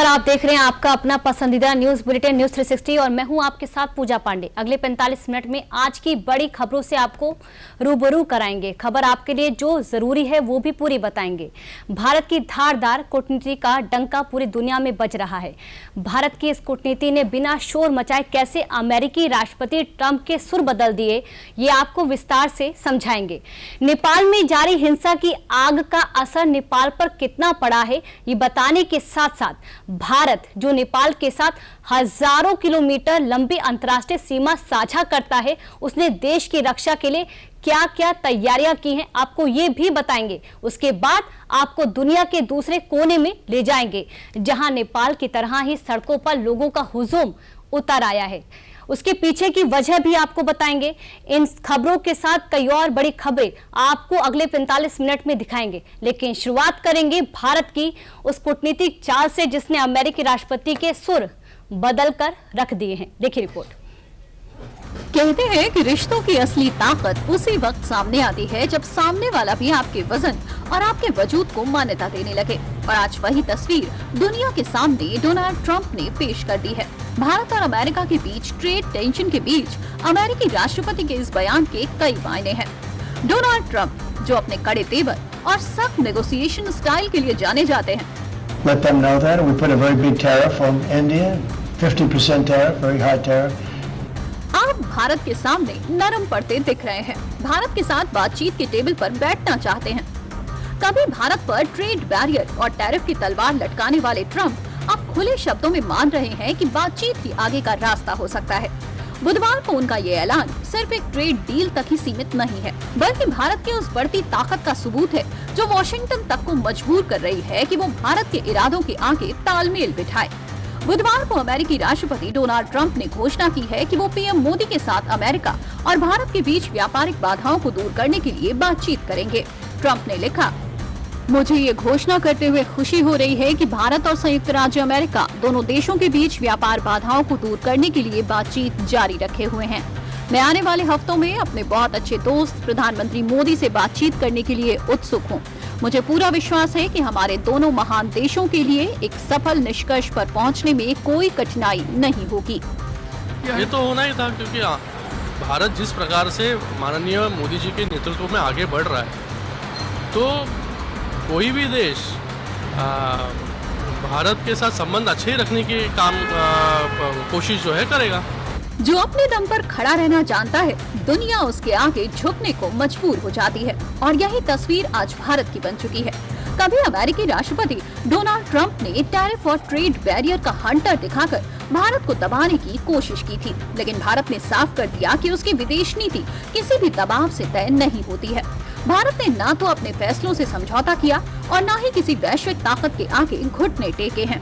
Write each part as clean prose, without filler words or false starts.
नमस्कार, आप देख रहे हैं आपका अपना पसंदीदा न्यूज बुलेटिन न्यूज 360 और मैं हूं आपके साथ पूजा पांडे। अगले 45 मिनट में आज की बड़ी खबरों से आपको रूबरू कराएंगे। खबर आपके लिए जो जरूरी है वो भी पूरी बताएंगे। भारत की धारदार कूटनीति का डंका पूरी दुनिया में बज रहा है। भारत की इस कूटनीति ने बिना शोर मचाए कैसे अमेरिकी राष्ट्रपति ट्रंप के सुर बदल दिए, ये आपको विस्तार से समझाएंगे। नेपाल में जारी हिंसा की आग का असर नेपाल पर कितना पड़ा है, ये बताने के साथ साथ भारत जो नेपाल के साथ हजारों किलोमीटर लंबी अंतर्राष्ट्रीय सीमा साझा करता है, उसने देश की रक्षा के लिए क्या क्या तैयारियां की हैं, आपको ये भी बताएंगे। उसके बाद आपको दुनिया के दूसरे कोने में ले जाएंगे जहां नेपाल की तरह ही सड़कों पर लोगों का हुजूम उतर आया है। उसके पीछे की वजह भी आपको बताएंगे। इन खबरों के साथ कई और बड़ी खबरें आपको अगले 45 मिनट में दिखाएंगे, लेकिन शुरुआत करेंगे भारत की उस कूटनीतिक चाल से जिसने अमेरिकी राष्ट्रपति के सुर बदल कर रख दिए हैं। देखिए रिपोर्ट। कहते हैं कि रिश्तों की असली ताकत उसी वक्त सामने आती है जब सामने वाला भी आपके वजन और आपके वजूद को मान्यता देने लगे। और आज वही तस्वीर दुनिया के सामने डोनाल्ड ट्रंप ने पेश कर दी है। भारत और अमेरिका के बीच ट्रेड टेंशन के बीच अमेरिकी राष्ट्रपति के इस बयान के कई मायने हैं। डोनाल्ड ट्रंप जो अपने कड़े तेवर और सख्त नेगोशिएशन स्टाइल के लिए जाने जाते हैं, Let them know that we put a very big tariff on India, 50% tariff, very high tariff. आप भारत के सामने नरम पड़ते दिख रहे हैं। भारत के साथ बातचीत के टेबल पर बैठना चाहते हैं। कभी भारत पर ट्रेड बैरियर और टैरिफ की तलवार लटकाने वाले ट्रंप अब खुले शब्दों में मान रहे हैं कि बातचीत ही आगे का रास्ता हो सकता है। बुधवार को उनका ये ऐलान सिर्फ एक ट्रेड डील तक ही सीमित नहीं है, बल्कि भारत की उस बढ़ती ताकत का सबूत है जो वॉशिंगटन तक को मजबूर कर रही है कि वो भारत के इरादों के आगे तालमेल बिठाए। बुधवार को अमेरिकी राष्ट्रपति डोनाल्ड ट्रंप ने घोषणा की है कि वो पीएम मोदी के साथ अमेरिका और भारत के बीच व्यापारिक बाधाओं को दूर करने के लिए बातचीत करेंगे। ट्रंप ने लिखा, मुझे ये घोषणा करते हुए खुशी हो रही है कि भारत और संयुक्त राज्य अमेरिका दोनों देशों के बीच व्यापार बाधाओं को दूर करने के लिए बातचीत जारी रखे हुए हैं। मैं आने वाले हफ्तों में अपने बहुत अच्छे दोस्त प्रधानमंत्री मोदी से बातचीत करने के लिए उत्सुक हूँ। मुझे पूरा विश्वास है कि हमारे दोनों महान देशों के लिए एक सफल निष्कर्ष पर पहुंचने में कोई कठिनाई नहीं होगी। ये तो होना ही था, क्योंकि भारत जिस प्रकार से माननीय मोदी जी के नेतृत्व में आगे बढ़ रहा है, तो कोई भी देश भारत के साथ संबंध अच्छे रखने की कोशिश जो है करेगा। जो अपने दम पर खड़ा रहना जानता है, दुनिया उसके आगे झुकने को मजबूर हो जाती है, और यही तस्वीर आज भारत की बन चुकी है। कभी अमेरिकी राष्ट्रपति डोनाल्ड ट्रंप ने टैरिफ और ट्रेड बैरियर का हंटर दिखाकर भारत को दबाने की कोशिश की थी, लेकिन भारत ने साफ कर दिया कि उसकी विदेश नीति किसी भी दबाव से तय नहीं होती है। भारत ने ना तो अपने फैसलों से समझौता किया और ना ही किसी वैश्विक ताकत के आगे घुटने टेके हैं।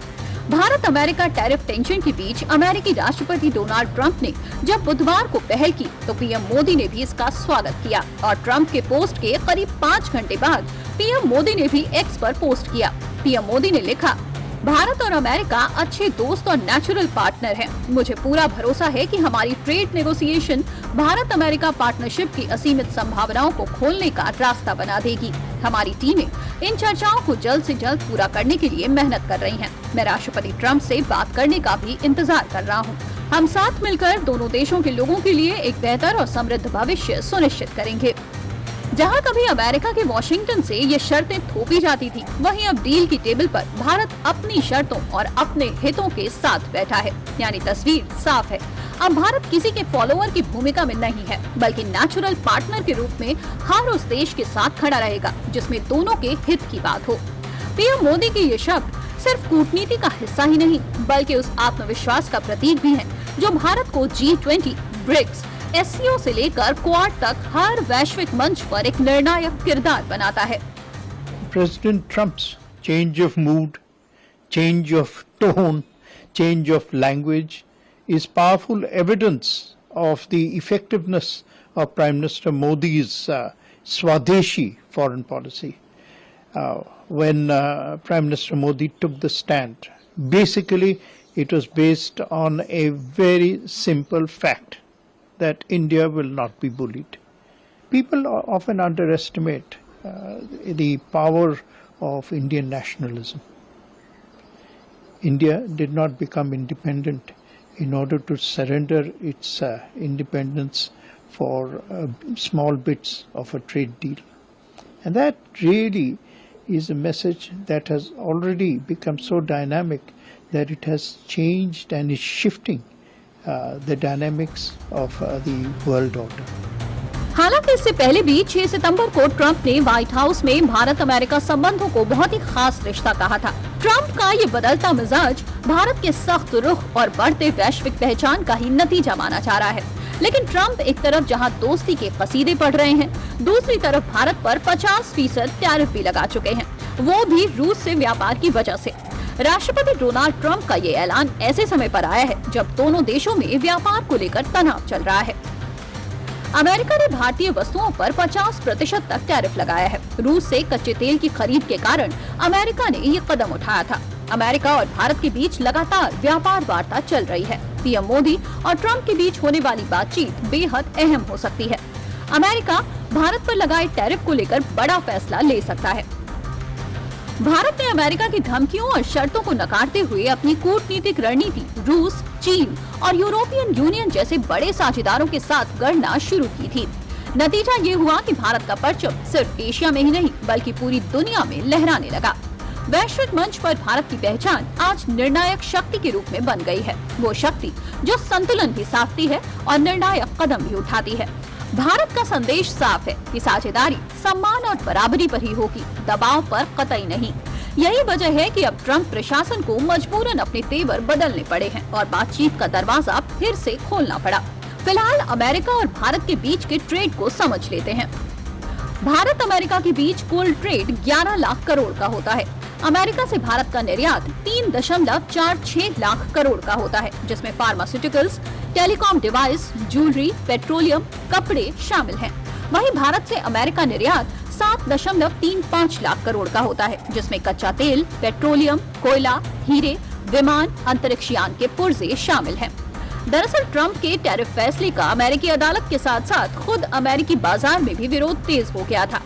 भारत अमेरिका टैरिफ टेंशन के बीच अमेरिकी राष्ट्रपति डोनाल्ड ट्रंप ने जब बुधवार को पहल की तो पीएम मोदी ने भी इसका स्वागत किया, और ट्रंप के पोस्ट के करीब 5 घंटे बाद पीएम मोदी ने भी एक्स पर पोस्ट किया। पीएम मोदी ने लिखा, भारत और अमेरिका अच्छे दोस्त और नेचुरल पार्टनर हैं। मुझे पूरा भरोसा है कि हमारी trade negotiation Bharat America partnership की असीमित संभावनाओं को खोलने का रास्ता बना देगी। हमारी टीमें इन चर्चाओं को जल्द से जल्द पूरा करने के लिए मेहनत कर रही हैं। मैं राष्ट्रपति ट्रंप से बात करने का भी इंतजार कर रहा हूँ। हम साथ मिलकर दोनों देशों के लोगों के लिए एक बेहतर और समृद्ध भविष्य सुनिश्चित करेंगे। जहां कभी अमेरिका के वॉशिंगटन से ये शर्तें थोपी जाती थी, वहीं अब डील की टेबल पर भारत अपनी शर्तों और अपने हितों के साथ बैठा है। यानी तस्वीर साफ है, अब भारत किसी के फॉलोअर की भूमिका में नहीं है, बल्कि नेचुरल पार्टनर के रूप में हर उस देश के साथ खड़ा रहेगा जिसमें दोनों के हित की बात हो। पीएम मोदी के ये शब्द सिर्फ कूटनीति का हिस्सा ही नहीं, बल्कि उस आत्मविश्वास का प्रतीक भी है जो भारत को G20, ब्रिक्स, SCO से लेकर क्वाड तक हर वैश्विक मंच पर एक निर्णायक किरदार बनाता है। President Trump's change of mood, change of tone, change of language is powerful evidence of the effectiveness of Prime Minister Modi's Swadeshi foreign policy. When Prime Minister Modi took the stand, basically it was based on a very simple fact that India will not be bullied. People often underestimate the power of Indian nationalism. India did not become independent in order to surrender its independence for small bits of a trade deal. And that really is a message that has already become so dynamic that it has changed and is shifting the dynamics of the world order. हालांकि इससे पहले भी 6 सितंबर को Trump ने white house में Bharat America संबंधों को बहुत ही खास रिश्ता कहा था। ट्रंप का ये बदलता मिजाज भारत के सख्त रुख और बढ़ते वैश्विक पहचान का ही नतीजा माना जा रहा है। लेकिन ट्रंप एक तरफ जहां दोस्ती के कसीदे पढ़ रहे हैं, दूसरी तरफ भारत पर 50% टैरिफ भी लगा चुके हैं, वो भी रूस से व्यापार की वजह से। राष्ट्रपति डोनाल्ड ट्रंप का ये ऐलान ऐसे समय पर आया है जब दोनों देशों में व्यापार को लेकर तनाव चल रहा है। अमेरिका ने भारतीय वस्तुओं पर 50% तक टैरिफ लगाया है। रूस से कच्चे तेल की खरीद के कारण अमेरिका ने ये कदम उठाया था। अमेरिका और भारत के बीच लगातार व्यापार वार्ता चल रही है। पीएम मोदी और ट्रंप के बीच होने वाली बातचीत बेहद अहम हो सकती है। अमेरिका भारत पर लगाए टैरिफ को लेकर बड़ा फैसला ले सकता है। भारत ने अमेरिका की धमकियों और शर्तों को नकारते हुए अपनी कूटनीतिक रणनीति रूस, चीन और यूरोपियन यूनियन जैसे बड़े साझेदारों के साथ गढ़ना शुरू की थी। नतीजा ये हुआ कि भारत का परचम सिर्फ एशिया में ही नहीं बल्कि पूरी दुनिया में लहराने लगा। वैश्विक मंच पर भारत की पहचान आज निर्णायक शक्ति के रूप में बन गई है। वो शक्ति जो संतुलन भी साधती है और निर्णायक कदम भी उठाती है। भारत का संदेश साफ है कि साझेदारी सम्मान और बराबरी पर ही होगी, दबाव पर कतई नहीं। यही वजह है कि अब ट्रंप प्रशासन को मजबूरन अपने तेवर बदलने पड़े हैं और बातचीत का दरवाजा फिर से खोलना पड़ा। फिलहाल अमेरिका और भारत के बीच के ट्रेड को समझ लेते हैं। भारत अमेरिका के बीच कुल ट्रेड 11 लाख करोड़ का होता है। अमेरिका से भारत का निर्यात 3.46 लाख करोड़ का होता है, जिसमें pharmaceuticals, telecom device, jewellery, petroleum, कपड़े शामिल हैं। वहीं भारत से अमेरिका निर्यात 7.35 लाख करोड़ का होता है, जिसमें कच्चा तेल, पेट्रोलियम, कोयला, हीरे, विमान, अंतरिक्ष यान के पुर्जे शामिल हैं। दरअसल ट्रंप के टैरिफ फैसले का अमेरिकी अदालत के साथ साथ खुद अमेरिकी बाजार में भी विरोध तेज हो गया था।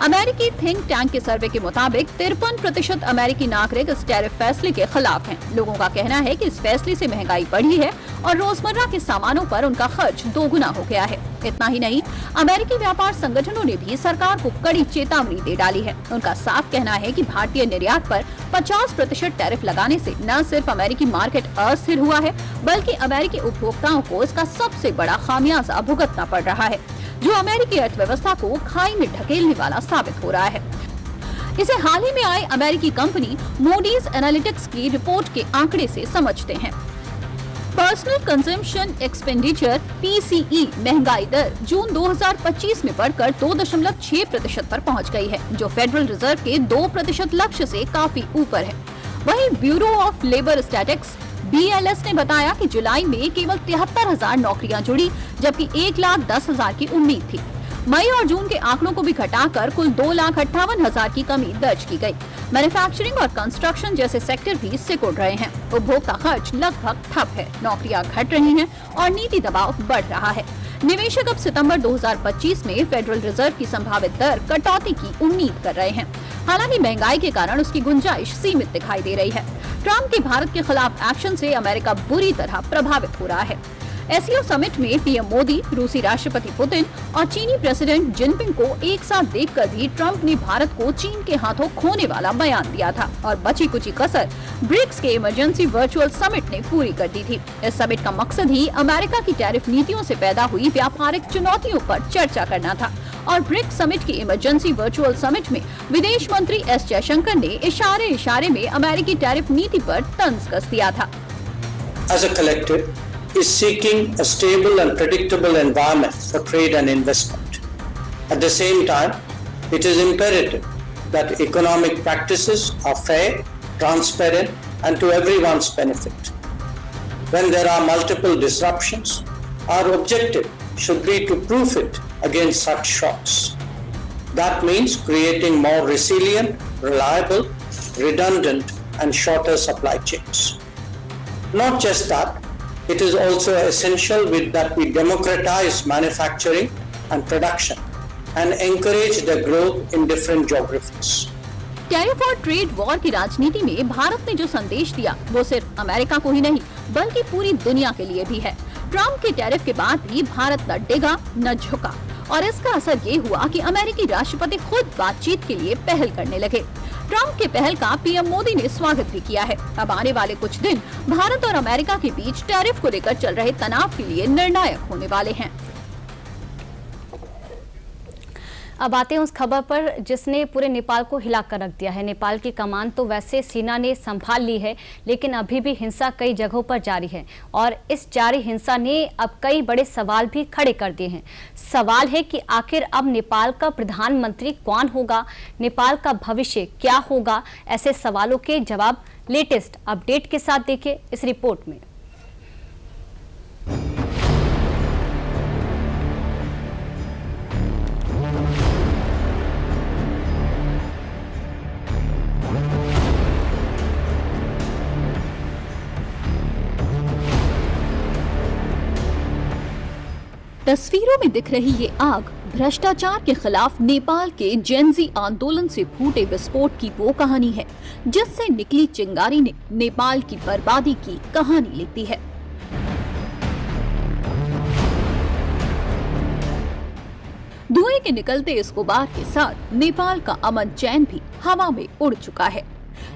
अमेरिकी थिंक टैंक के सर्वे के मुताबिक 53% अमेरिकी नागरिक इस टैरिफ फैसले के खिलाफ हैं। लोगों का कहना है कि इस फैसले से महंगाई बढ़ी है और रोजमर्रा के सामानों पर उनका खर्च दोगुना हो गया है। इतना ही नहीं, अमेरिकी व्यापार संगठनों ने भी सरकार को कड़ी चेतावनी दे डाली है। उनका साफ कहना है कि भारतीय निर्यात पर 50% टैरिफ लगाने से न सिर्फ अमेरिकी मार्केट अस्थिर हुआ है बल्कि अमेरिकी उपभोक्ताओं को इसका सबसे बड़ा खामियाजा भुगतना पड़ रहा है, जो अमेरिकी अर्थव्यवस्था को खाई में ढकेलने वाला साबित हो रहा है। इसे हाल ही में आई अमेरिकी कंपनी मूडीज एनालिटिक्स की रिपोर्ट के आंकड़े से समझते हैं। पर्सनल कंजम्पशन एक्सपेंडिचर (PCE) महंगाई दर जून 2025 में बढ़कर 2.6% पर पहुंच गई है, जो फेडरल रिजर्व के 2% लक्ष्य से काफी ऊपर है। वहीं bureau of labour statistics BLS ने बताया कि जुलाई में केवल 73,000 नौकरियां जुड़ी, जबकि 1,10,000 की उम्मीद थी। मई और जून के आंकड़ों को भी घटाकर कुल 2,58,000 की कमी दर्ज की गई। मैन्युफैक्चरिंग और कंस्ट्रक्शन जैसे सेक्टर भी सिकुड़ रहे हैं। उपभोक्ता खर्च लगभग ठप है, नौकरियां घट रही हैं और नीति दबाव बढ़ रहा है। निवेशक अब सितंबर 2025 में फेडरल रिजर्व की संभावित दर कटौती की उम्मीद कर रहे हैं। हालांकि महंगाई के कारण उसकी गुंजाइश सीमित दिखाई दे रही है। ट्रंप के भारत के खिलाफ एक्शन से अमेरिका बुरी तरह प्रभावित हो रहा है। SCO समिट में पीएम मोदी, रूसी राष्ट्रपति पुतिन और चीनी प्रेसिडेंट जिनपिंग को एक साथ देखकर भी ट्रंप ने भारत को चीन के हाथों खोने वाला बयान दिया था और बची कुची कसर ब्रिक्स के इमरजेंसी वर्चुअल समिट ने पूरी कर दी थी। इस समिट का मकसद ही अमेरिका की टैरिफ नीतियों से पैदा हुई व्यापारिक चुनौतियों पर चर्चा करना था और ब्रिक्स समिट की इमरजेंसी वर्चुअल समिट में विदेश मंत्री S जयशंकर ने इशारे में अमेरिकी टैरिफ नीति पर तंज कस दिया था। As a collective, is seeking a stable and predictable environment for trade and investment. At the same time, it is imperative that economic practices are fair, transparent, and to everyone's benefit. When there are multiple disruptions, our objective should be to proof it against such shocks. That means creating more resilient, reliable, redundant, and shorter supply chains. Not just that, it is also essential that we democratize manufacturing and production and encourage their growth in different geographies. Tariff और trade war की राजनीति में भारत ने जो संदेश दिया वो सिर्फ अमेरिका को ही नहीं बल्कि पूरी दुनिया के लिए भी है। ट्रम्प के टैरिफ के बाद भी भारत न डिगा न झुका और इसका असर ये हुआ कि अमेरिकी राष्ट्रपति खुद बातचीत के लिए पहल करने लगे। ट्रम्प के पहल का पीएम मोदी ने स्वागत भी किया है। अब आने वाले कुछ दिन भारत और अमेरिका के बीच टैरिफ को लेकर चल रहे तनाव के लिए निर्णायक होने वाले हैं। अब आते हैं उस खबर पर जिसने पूरे नेपाल को हिला कर रख दिया है। नेपाल की कमान तो वैसे सेना ने संभाल ली है, लेकिन अभी भी हिंसा कई जगहों पर जारी है और इस जारी हिंसा ने अब कई बड़े सवाल भी खड़े कर दिए हैं। सवाल है कि आखिर अब नेपाल का प्रधानमंत्री कौन होगा, नेपाल का भविष्य क्या होगा। ऐसे सवालों के जवाब लेटेस्ट अपडेट के साथ देखिए इस रिपोर्ट में। तस्वीरों में दिख रही ये आग भ्रष्टाचार के खिलाफ नेपाल के जेनजी आंदोलन से फूटे विस्फोट की वो कहानी है जिससे निकली चिंगारी ने नेपाल की बर्बादी की कहानी लिखी है। धुएं के निकलते इस गुबार के साथ नेपाल का अमन चैन भी हवा में उड़ चुका है।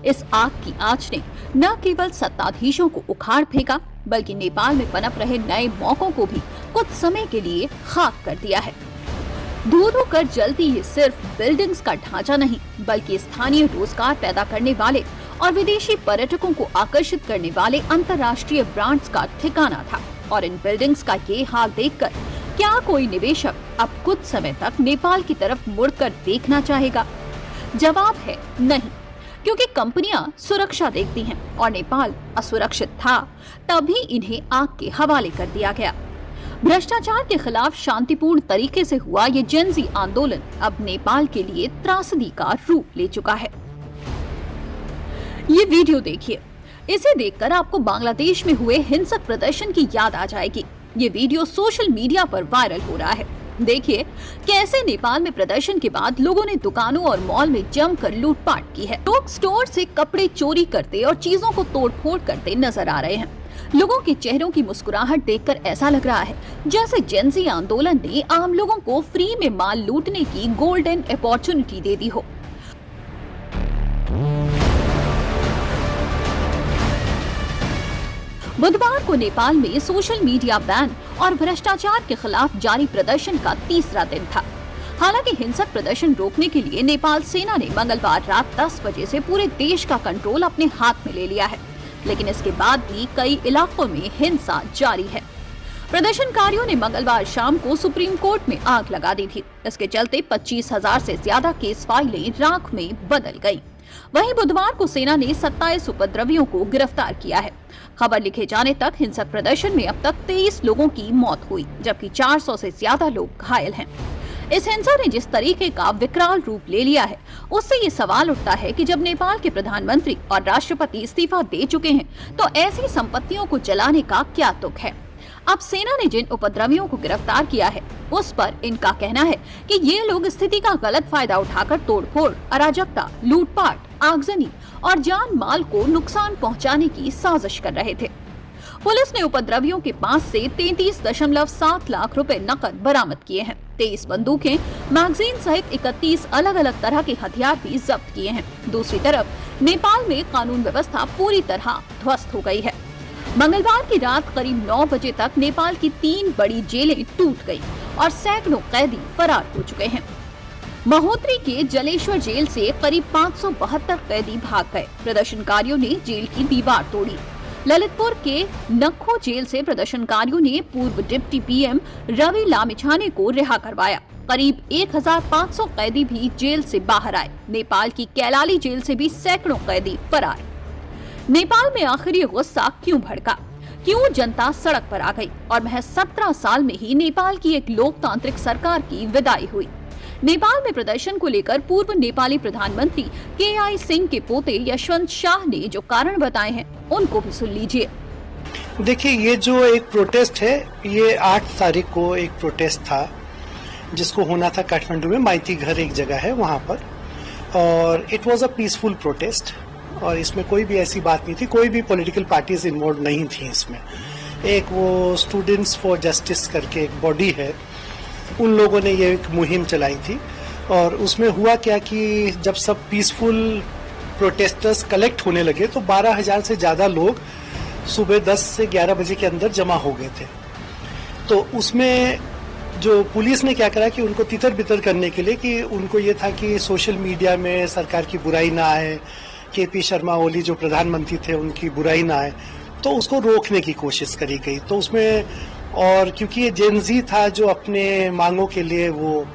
इस आग की आंच ने न केवल सत्ताधीशों को उखाड़ फेंका बल्कि नेपाल में पनप रहे नए मौकों को भी कुछ समय के लिए खाक कर दिया है। धू-धू कर जलती ये सिर्फ बिल्डिंग्स का ढांचा नहीं बल्कि स्थानीय रोजगार पैदा करने वाले और विदेशी पर्यटकों को आकर्षित करने वाले अंतर्राष्ट्रीय ब्रांड्स का ठिकाना था। और इन बिल्डिंग्स का ये हाल देखकर क्या कोई निवेशक अब कुछ समय तक नेपाल की तरफ मुड़कर देखना चाहेगा? जवाब है नहीं, क्योंकि कंपनियां सुरक्षा देखती हैं और नेपाल असुरक्षित था तभी इन्हें आग के हवाले कर दिया गया। भ्रष्टाचार के खिलाफ शांतिपूर्ण तरीके से हुआ ये जेनजी आंदोलन अब नेपाल के लिए त्रासदी का रूप ले चुका है। ये वीडियो देखिए, इसे देखकर आपको बांग्लादेश में हुए हिंसक प्रदर्शन की याद आ जाएगी। ये वीडियो सोशल मीडिया पर वायरल हो रहा है। देखिए कैसे नेपाल में प्रदर्शन के बाद लोगों ने दुकानों और मॉल में जमकर लूटपाट की है। लोग स्टोर से कपड़े चोरी करते और चीजों को तोड़फोड़ करते नजर आ रहे हैं। लोगों के चेहरों की मुस्कुराहट देखकर ऐसा लग रहा है जैसे जेनजी आंदोलन ने आम लोगों को फ्री में माल लूटने की गोल्डन अपॉर्चुनिटी दे दी हो। बुधवार को नेपाल में सोशल मीडिया बैन और भ्रष्टाचार के खिलाफ जारी प्रदर्शन का तीसरा दिन था। हालांकि हिंसक प्रदर्शन रोकने के लिए नेपाल सेना ने मंगलवार रात 10 बजे से पूरे देश का कंट्रोल अपने हाथ में ले लिया है, लेकिन इसके बाद भी कई इलाकों में हिंसा जारी है। प्रदर्शनकारियों ने मंगलवार शाम को सुप्रीम कोर्ट में आग लगा दी थी। इसके चलते 25,000 से ज्यादा केस फाइलें राख में बदल गयी। वहीं बुधवार को सेना ने 27 उपद्रवियों को गिरफ्तार किया है। खबर लिखे जाने तक हिंसक प्रदर्शन में अब तक 23 लोगों की मौत हुई, जबकि 400 से ज्यादा लोग घायल हैं। इस हिंसा ने जिस तरीके का विकराल रूप ले लिया है, उससे ये सवाल उठता है कि जब नेपाल के प्रधानमंत्री और राष्ट्रपति इस्तीफा दे चुके हैं, तो ऐसी संपत्तियों को जलाने का क्या तुक है? अब सेना ने जिन उपद्रवियों को गिरफ्तार किया है, उस पर इनका कहना है कि ये लोग स्थिति का गलत फायदा उठाकर तोड़फोड़, अराजकता, लूटपाट, आगजनी और जान माल को नुकसान पहुंचाने की साजिश कर रहे थे। पुलिस ने उपद्रवियों के पास से 33.7 लाख रुपए नकद बरामद किए हैं। 23 बंदूकें, मैगजीन सहित 31 अलग अलग तरह के हथियार भी जब्त किए हैं। दूसरी तरफ नेपाल में कानून व्यवस्था पूरी तरह ध्वस्त हो गई है। मंगलवार की रात करीब 9 बजे तक नेपाल की 3 बड़ी जेलें टूट गयी और सैकड़ों कैदी फरार हो चुके हैं। महोत्तरी के जलेश्वर जेल से करीब 572 कैदी भाग गए। प्रदर्शनकारियों ने जेल की दीवार तोड़ी। ललितपुर के नखो जेल से प्रदर्शनकारियों ने पूर्व डिप्टी पीएम रवि लामिछाने को रिहा करवाया। करीब 1500 कैदी भी जेल से बाहर आए। नेपाल की कैलाली जेल से भी सैकड़ों कैदी फरार। नेपाल में आखिर ये गुस्सा क्यों भड़का? क्यों जनता सड़क पर आ गई और महज 17 साल में ही नेपाल की एक लोकतांत्रिक सरकार की विदाई हुई? नेपाल में प्रदर्शन को लेकर पूर्व नेपाली प्रधानमंत्री के.आई. सिंह के पोते यशवंत शाह ने जो कारण बताए हैं, उनको भी सुन लीजिए। देखिए, ये जो एक प्रोटेस्ट है, ये 8 तारीख को एक प्रोटेस्ट था जिसको होना था काठमांडू में। माइती घर एक जगह है वहाँ पर, और it was a peaceful protest और इसमें कोई भी ऐसी बात नहीं थी, कोई भी पॉलिटिकल पार्टीज इन्वॉल्व नहीं थी इसमें। एक वो स्टूडेंट्स फॉर जस्टिस करके एक बॉडी है, उन लोगों ने ये एक मुहिम चलाई थी और उसमें हुआ क्या कि जब सब पीसफुल प्रोटेस्टर्स कलेक्ट होने लगे तो 12,000 से ज़्यादा लोग सुबह 10 से 11 बजे के अंदर जमा हो गए थे। तो उसमें जो पुलिस ने क्या करा कि उनको तितर बितर करने के लिए, कि उनको ये था कि सोशल मीडिया में सरकार की बुराई ना आए, केपी शर्मा ओली जो प्रधानमंत्री थे उनकी बुराई ना आए, तो उसको रोकने की कोशिश करी गई। तो उसमें, और क्योंकि ये जेनजी था जो अपने मांगों के लिए वो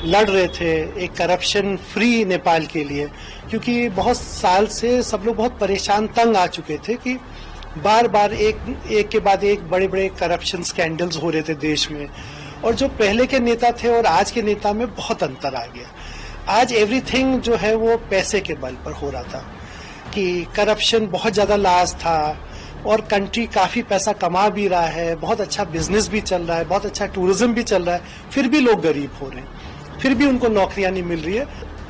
लड़ रहे थे, एक करप्शन फ्री नेपाल के लिए, क्योंकि बहुत साल से सब लोग बहुत परेशान तंग आ चुके थे कि बार बार एक के बाद एक बड़े बड़े करप्शन स्कैंडल्स हो रहे थे देश में, और जो पहले के नेता थे और आज के नेता में बहुत अंतर आ गया। आज एवरीथिंग जो है वो पैसे के बल पर हो रहा था, कि करप्शन बहुत ज्यादा लाज था और कंट्री काफी पैसा कमा भी रहा है, बहुत अच्छा बिजनेस भी चल रहा है, बहुत अच्छा टूरिज्म भी चल रहा है, फिर भी लोग गरीब हो रहे हैं, फिर भी उनको नौकरियां नहीं मिल रही है।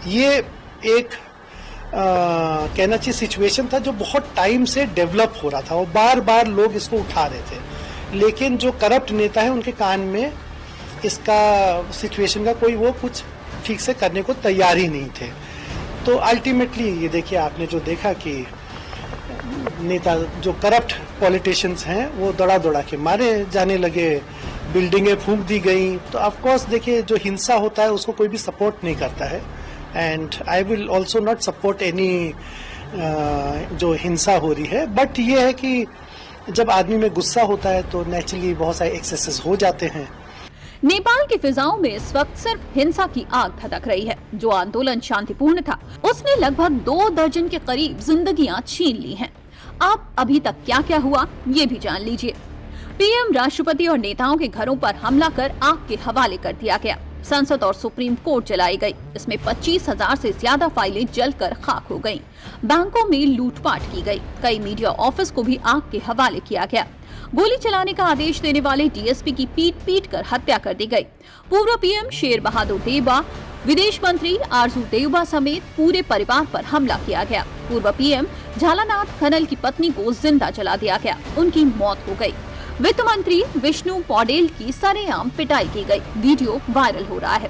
ये एक कहना चाहिए सिचुएशन था जो बहुत टाइम से डेवलप हो रहा था और बार बार लोग इसको उठा रहे थे, लेकिन जो करप्ट नेता है उनके कान में इसका सिचुएशन का कोई वो कुछ ठीक से करने को तैयार ही नहीं थे। तो अल्टीमेटली ये देखिए, आपने जो देखा कि नेता जो करप्ट पॉलिटिशियंस हैं वो दौड़ा दौड़ा के मारे जाने लगे, बिल्डिंगें फूंक दी गई। तो ऑफ कोर्स देखिए, जो हिंसा होता है उसको कोई भी सपोर्ट नहीं करता है, and I will also not support any जो हिंसा हो रही है। बट ये है कि जब आदमी में गुस्सा होता है तो नेचुरली बहुत सारे एक्सेसेस हो जाते हैं। नेपाल की फिजाओं में इस वक्त सिर्फ हिंसा की आग धधक रही है। जो आंदोलन शांतिपूर्ण था उसने लगभग 2 दर्जन के करीब जिंदगियां छीन ली हैं। अब अभी तक क्या क्या हुआ ये भी जान लीजिए। पीएम, राष्ट्रपति और नेताओं के घरों पर हमला कर आग के हवाले कर दिया गया। संसद और सुप्रीम कोर्ट जलाई गई। इसमें 25,000 से ज्यादा फाइलें जलकर खाक हो गईं। बैंकों में लूटपाट की गई। कई मीडिया ऑफिस को भी आग के हवाले किया गया। गोली चलाने का आदेश देने वाले डीएसपी की पीट पीट कर हत्या कर दी गई। पूर्व पीएम शेर बहादुर देउबा, विदेश मंत्री आरजू देउबा समेत पूरे परिवार पर हमला किया गया। पूर्व पीएम झालानाथ खनल की पत्नी को जिंदा जला दिया गया, उनकी मौत हो गई। वित्त मंत्री विष्णु पौडेल की सरेआम पिटाई की गई। वीडियो वायरल हो रहा है।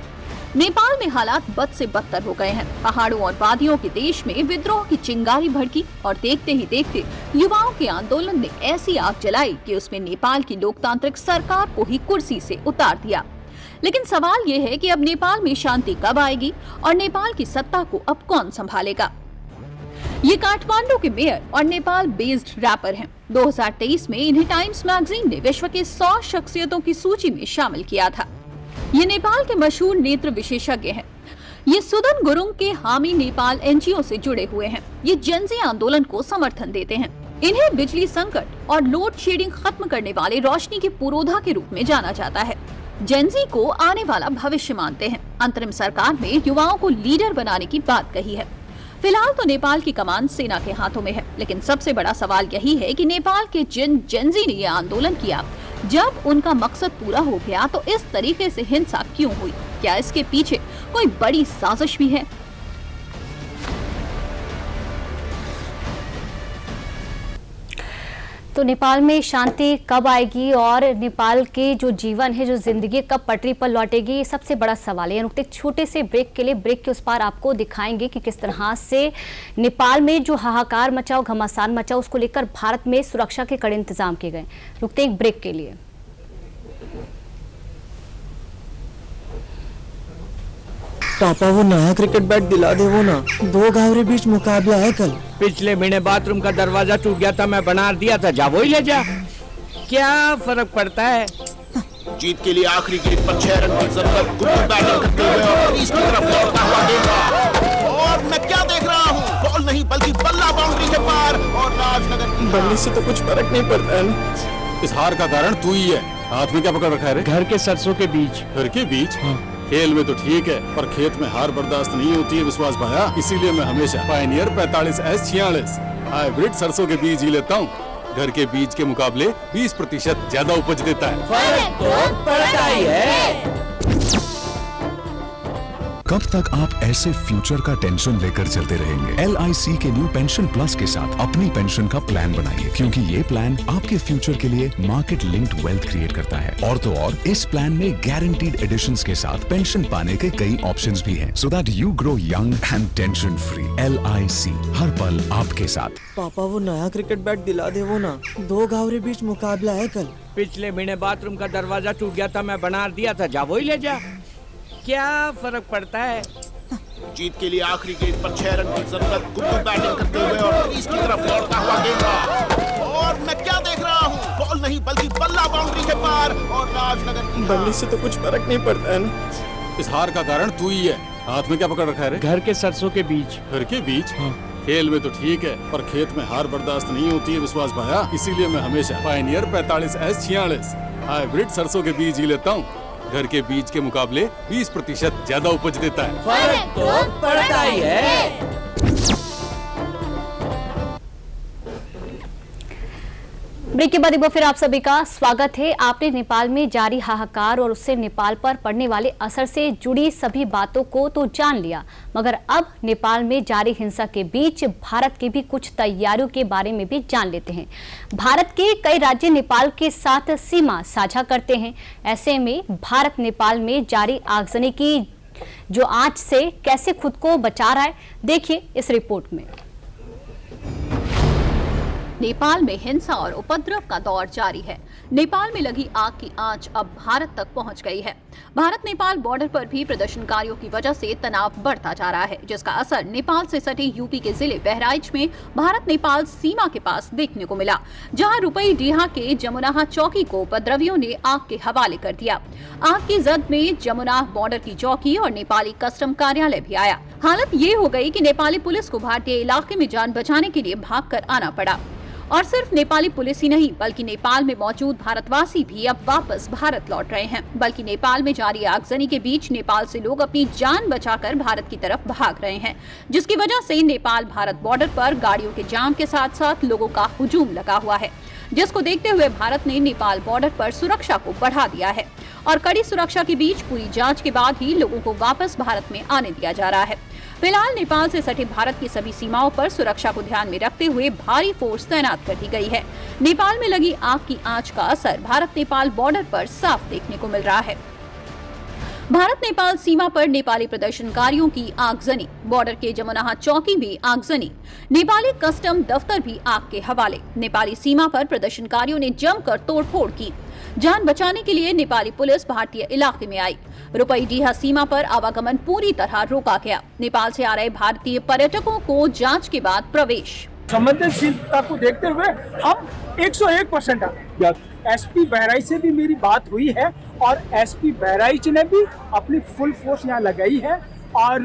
नेपाल में हालात बद से बदतर हो गए हैं। पहाड़ों और वादियों के देश में विद्रोह की चिंगारी भड़की और देखते ही देखते युवाओं के आंदोलन ने ऐसी आग जलाई कि उसमें नेपाल की लोकतांत्रिक सरकार को ही कुर्सी से उतार दिया। लेकिन सवाल ये है कि अब नेपाल में शांति कब आएगी और नेपाल की सत्ता को अब कौन संभालेगा। ये काठमांडू के मेयर और नेपाल बेस्ड रैपर हैं। 2023 में इन्हें टाइम्स मैगजीन ने विश्व के 100 शख्सियतों की सूची में शामिल किया था। ये नेपाल के मशहूर नेत्र विशेषज्ञ हैं। ये सुदन गुरुंग के हामी नेपाल एनजीओ से जुड़े हुए हैं। ये जेनजी आंदोलन को समर्थन देते हैं। इन्हें बिजली संकट और लोड शेडिंग खत्म करने वाले रोशनी के पुरोधा के रूप में जाना जाता है। जेनजी को आने वाला भविष्य मानते हैं। अंतरिम सरकार में युवाओं को लीडर बनाने की बात कही है। फिलहाल तो नेपाल की कमान सेना के हाथों में है, लेकिन सबसे बड़ा सवाल यही है कि नेपाल के जिन जेनजी ने यह आंदोलन किया, जब उनका मकसद पूरा हो गया तो इस तरीके से हिंसा क्यों हुई? क्या इसके पीछे कोई बड़ी साजिश भी है? तो नेपाल में शांति कब आएगी और नेपाल के जो जीवन है, जो जिंदगी कब पटरी पर लौटेगी, सबसे बड़ा सवाल है। रुकते एक छोटे से ब्रेक के लिए, ब्रेक के उस पार आपको दिखाएंगे कि किस तरह से नेपाल में जो हाहाकार मचा, घमासान मचा, उसको लेकर भारत में सुरक्षा के कड़े इंतजाम किए गए। रुकते एक ब्रेक के लिए। पापा वो नया क्रिकेट बैट दिला दे, वो ना 2 गांव के बीच मुकाबला है कल। पिछले महीने बाथरूम का दरवाजा टूट गया था, मैं बना दिया था, जा वही ले जा, क्या फर्क पड़ता है। जीत के लिए आखिरी गेंद पर 6 रन की जरूरत। गुप्त बैटिंग करते हुए और इसकी तरफ लौटता हुआ गेंद, और मैं क्या देख रहा हूँ, बॉल नहीं बल्कि बल्ला बाउंड्री के पार, और राजनगर की बल्ले से तो कुछ फर्क नहीं पड़ता है। इस हार का कारण तू ही है। हाथ में क्या पकड़ रखा है रे? घर के सरसों के बीज। घर के बीज? खेल में तो ठीक है, पर खेत में हार बर्दाश्त नहीं होती है विश्वास भाया। इसीलिए मैं हमेशा पायनियर 45S46 हाइब्रिड सरसों के बीज ही लेता हूँ। घर के बीज के मुकाबले 20% ज्यादा उपज देता है। फर्क तो पड़ता ही है। कब तक आप ऐसे फ्यूचर का टेंशन लेकर चलते रहेंगे? LIC के न्यू पेंशन प्लस के साथ अपनी पेंशन का प्लान बनाइए, क्योंकि ये प्लान आपके फ्यूचर के लिए मार्केट लिंक्ड वेल्थ क्रिएट करता है। और तो और इस प्लान में गारंटीड एडिशंस के साथ पेंशन पाने के कई ऑप्शंस भी हैं, so that you grow young and tension free. LIC, हर पल आपके साथ। पापा वो नया क्रिकेट बैट दिला दे वो ना, 2 घावरे बीच मुकाबला है कल। पिछले महीने बाथरूम का दरवाजा टूट गया था, मैं बना दिया था, जा वही ले जा। क्या फर्क पड़ता है? जीत के लिए आखिरी गेंद पर 6 रन की जरूरत। गुड्डू बैटिंग करते हुए और क्रीज की तरफ दौड़ता हुआ गेंद, और मैं क्या देख रहा हूँ, बॉल नहीं बल्कि बल्ला बाउंड्री के पार, और राजनगर की बल्ले से तो कुछ फर्क नहीं पड़ता है ना। इस हार का कारण तू ही है। हाथ में क्या पकड़ रखा है रे? घर के सरसों के बीज। घर के बीज? खेल में तो ठीक है, पर खेत में हार बर्दाश्त नहीं होती है विश्वास भाया। इसीलिए मैं हमेशा पायनियर 45S46 हाइब्रिड सरसों के बीज ही लेता हूँ। घर के बीज के मुकाबले 20% ज्यादा उपज देता है। फर्क तो पड़ता ही है। ब्रेक के बाद एक बार फिर आप सभी का स्वागत है। आपने नेपाल में जारी हाहाकार और उससे नेपाल पर पड़ने वाले असर से जुड़ी सभी बातों को तो जान लिया, मगर अब नेपाल में जारी हिंसा के बीच भारत की भी कुछ तैयारियों के बारे में भी जान लेते हैं। भारत के कई राज्य नेपाल के साथ सीमा साझा करते हैं। ऐसे में भारत नेपाल में जारी आगजनी की जो आंच से कैसे खुद को बचा रहा है, देखिए इस रिपोर्ट में। नेपाल में हिंसा और उपद्रव का दौर जारी है। नेपाल में लगी आग की आंच अब भारत तक पहुंच गई है। भारत नेपाल बॉर्डर पर भी प्रदर्शनकारियों की वजह से तनाव बढ़ता जा रहा है, जिसका असर नेपाल से सटे यूपी के जिले बहराइच में भारत नेपाल सीमा के पास देखने को मिला, जहां रुपईडीहा के जमुनाहा चौकी को उपद्रवियों ने आग के हवाले कर दिया। आग की जद में जमुनाह बॉर्डर की चौकी और नेपाली कस्टम कार्यालय भी आया। हालत ये हो गई कि नेपाली पुलिस को भारतीय इलाके में जान बचाने के लिए भागकर आना पड़ा। और सिर्फ नेपाली पुलिस ही नहीं, बल्कि नेपाल में मौजूद भारतवासी भी अब वापस भारत लौट रहे हैं। बल्कि नेपाल में जारी आगजनी के बीच नेपाल से लोग अपनी जान बचाकर भारत की तरफ भाग रहे हैं, जिसकी वजह से नेपाल भारत बॉर्डर पर गाड़ियों के जाम के साथ साथ लोगों का हुजूम लगा हुआ है, जिसको देखते हुए भारत ने नेपाल बॉर्डर पर सुरक्षा को बढ़ा दिया है। और कड़ी सुरक्षा के बीच पूरी जांच के बाद ही लोगों को वापस भारत में आने दिया जा रहा है। फिलहाल नेपाल से सटे भारत की सभी सीमाओं पर सुरक्षा को ध्यान में रखते हुए भारी फोर्स तैनात कर दी गई है। नेपाल में लगी आग की आंच का असर भारत नेपाल बॉर्डर पर साफ देखने को मिल रहा है। भारत नेपाल सीमा पर नेपाली प्रदर्शनकारियों की आगजनी, बॉर्डर के जमुनाहा चौकी भी आगजनी, नेपाली कस्टम दफ्तर भी आग के हवाले। नेपाली सीमा पर प्रदर्शनकारियों ने जमकर तोड़फोड़ की। जान बचाने के लिए नेपाली पुलिस भारतीय इलाके में आई। रुपईडीहा सीमा पर आवागमन पूरी तरह रोका गया। नेपाल से आ रहे भारतीय पर्यटकों को जांच के बाद प्रवेश। संवेदनशीलता को देखते हुए हम 101% एसपी बहराइच से भी मेरी बात हुई है और एसपी बहराइच ने भी अपनी फुल फोर्स यहाँ लगाई है और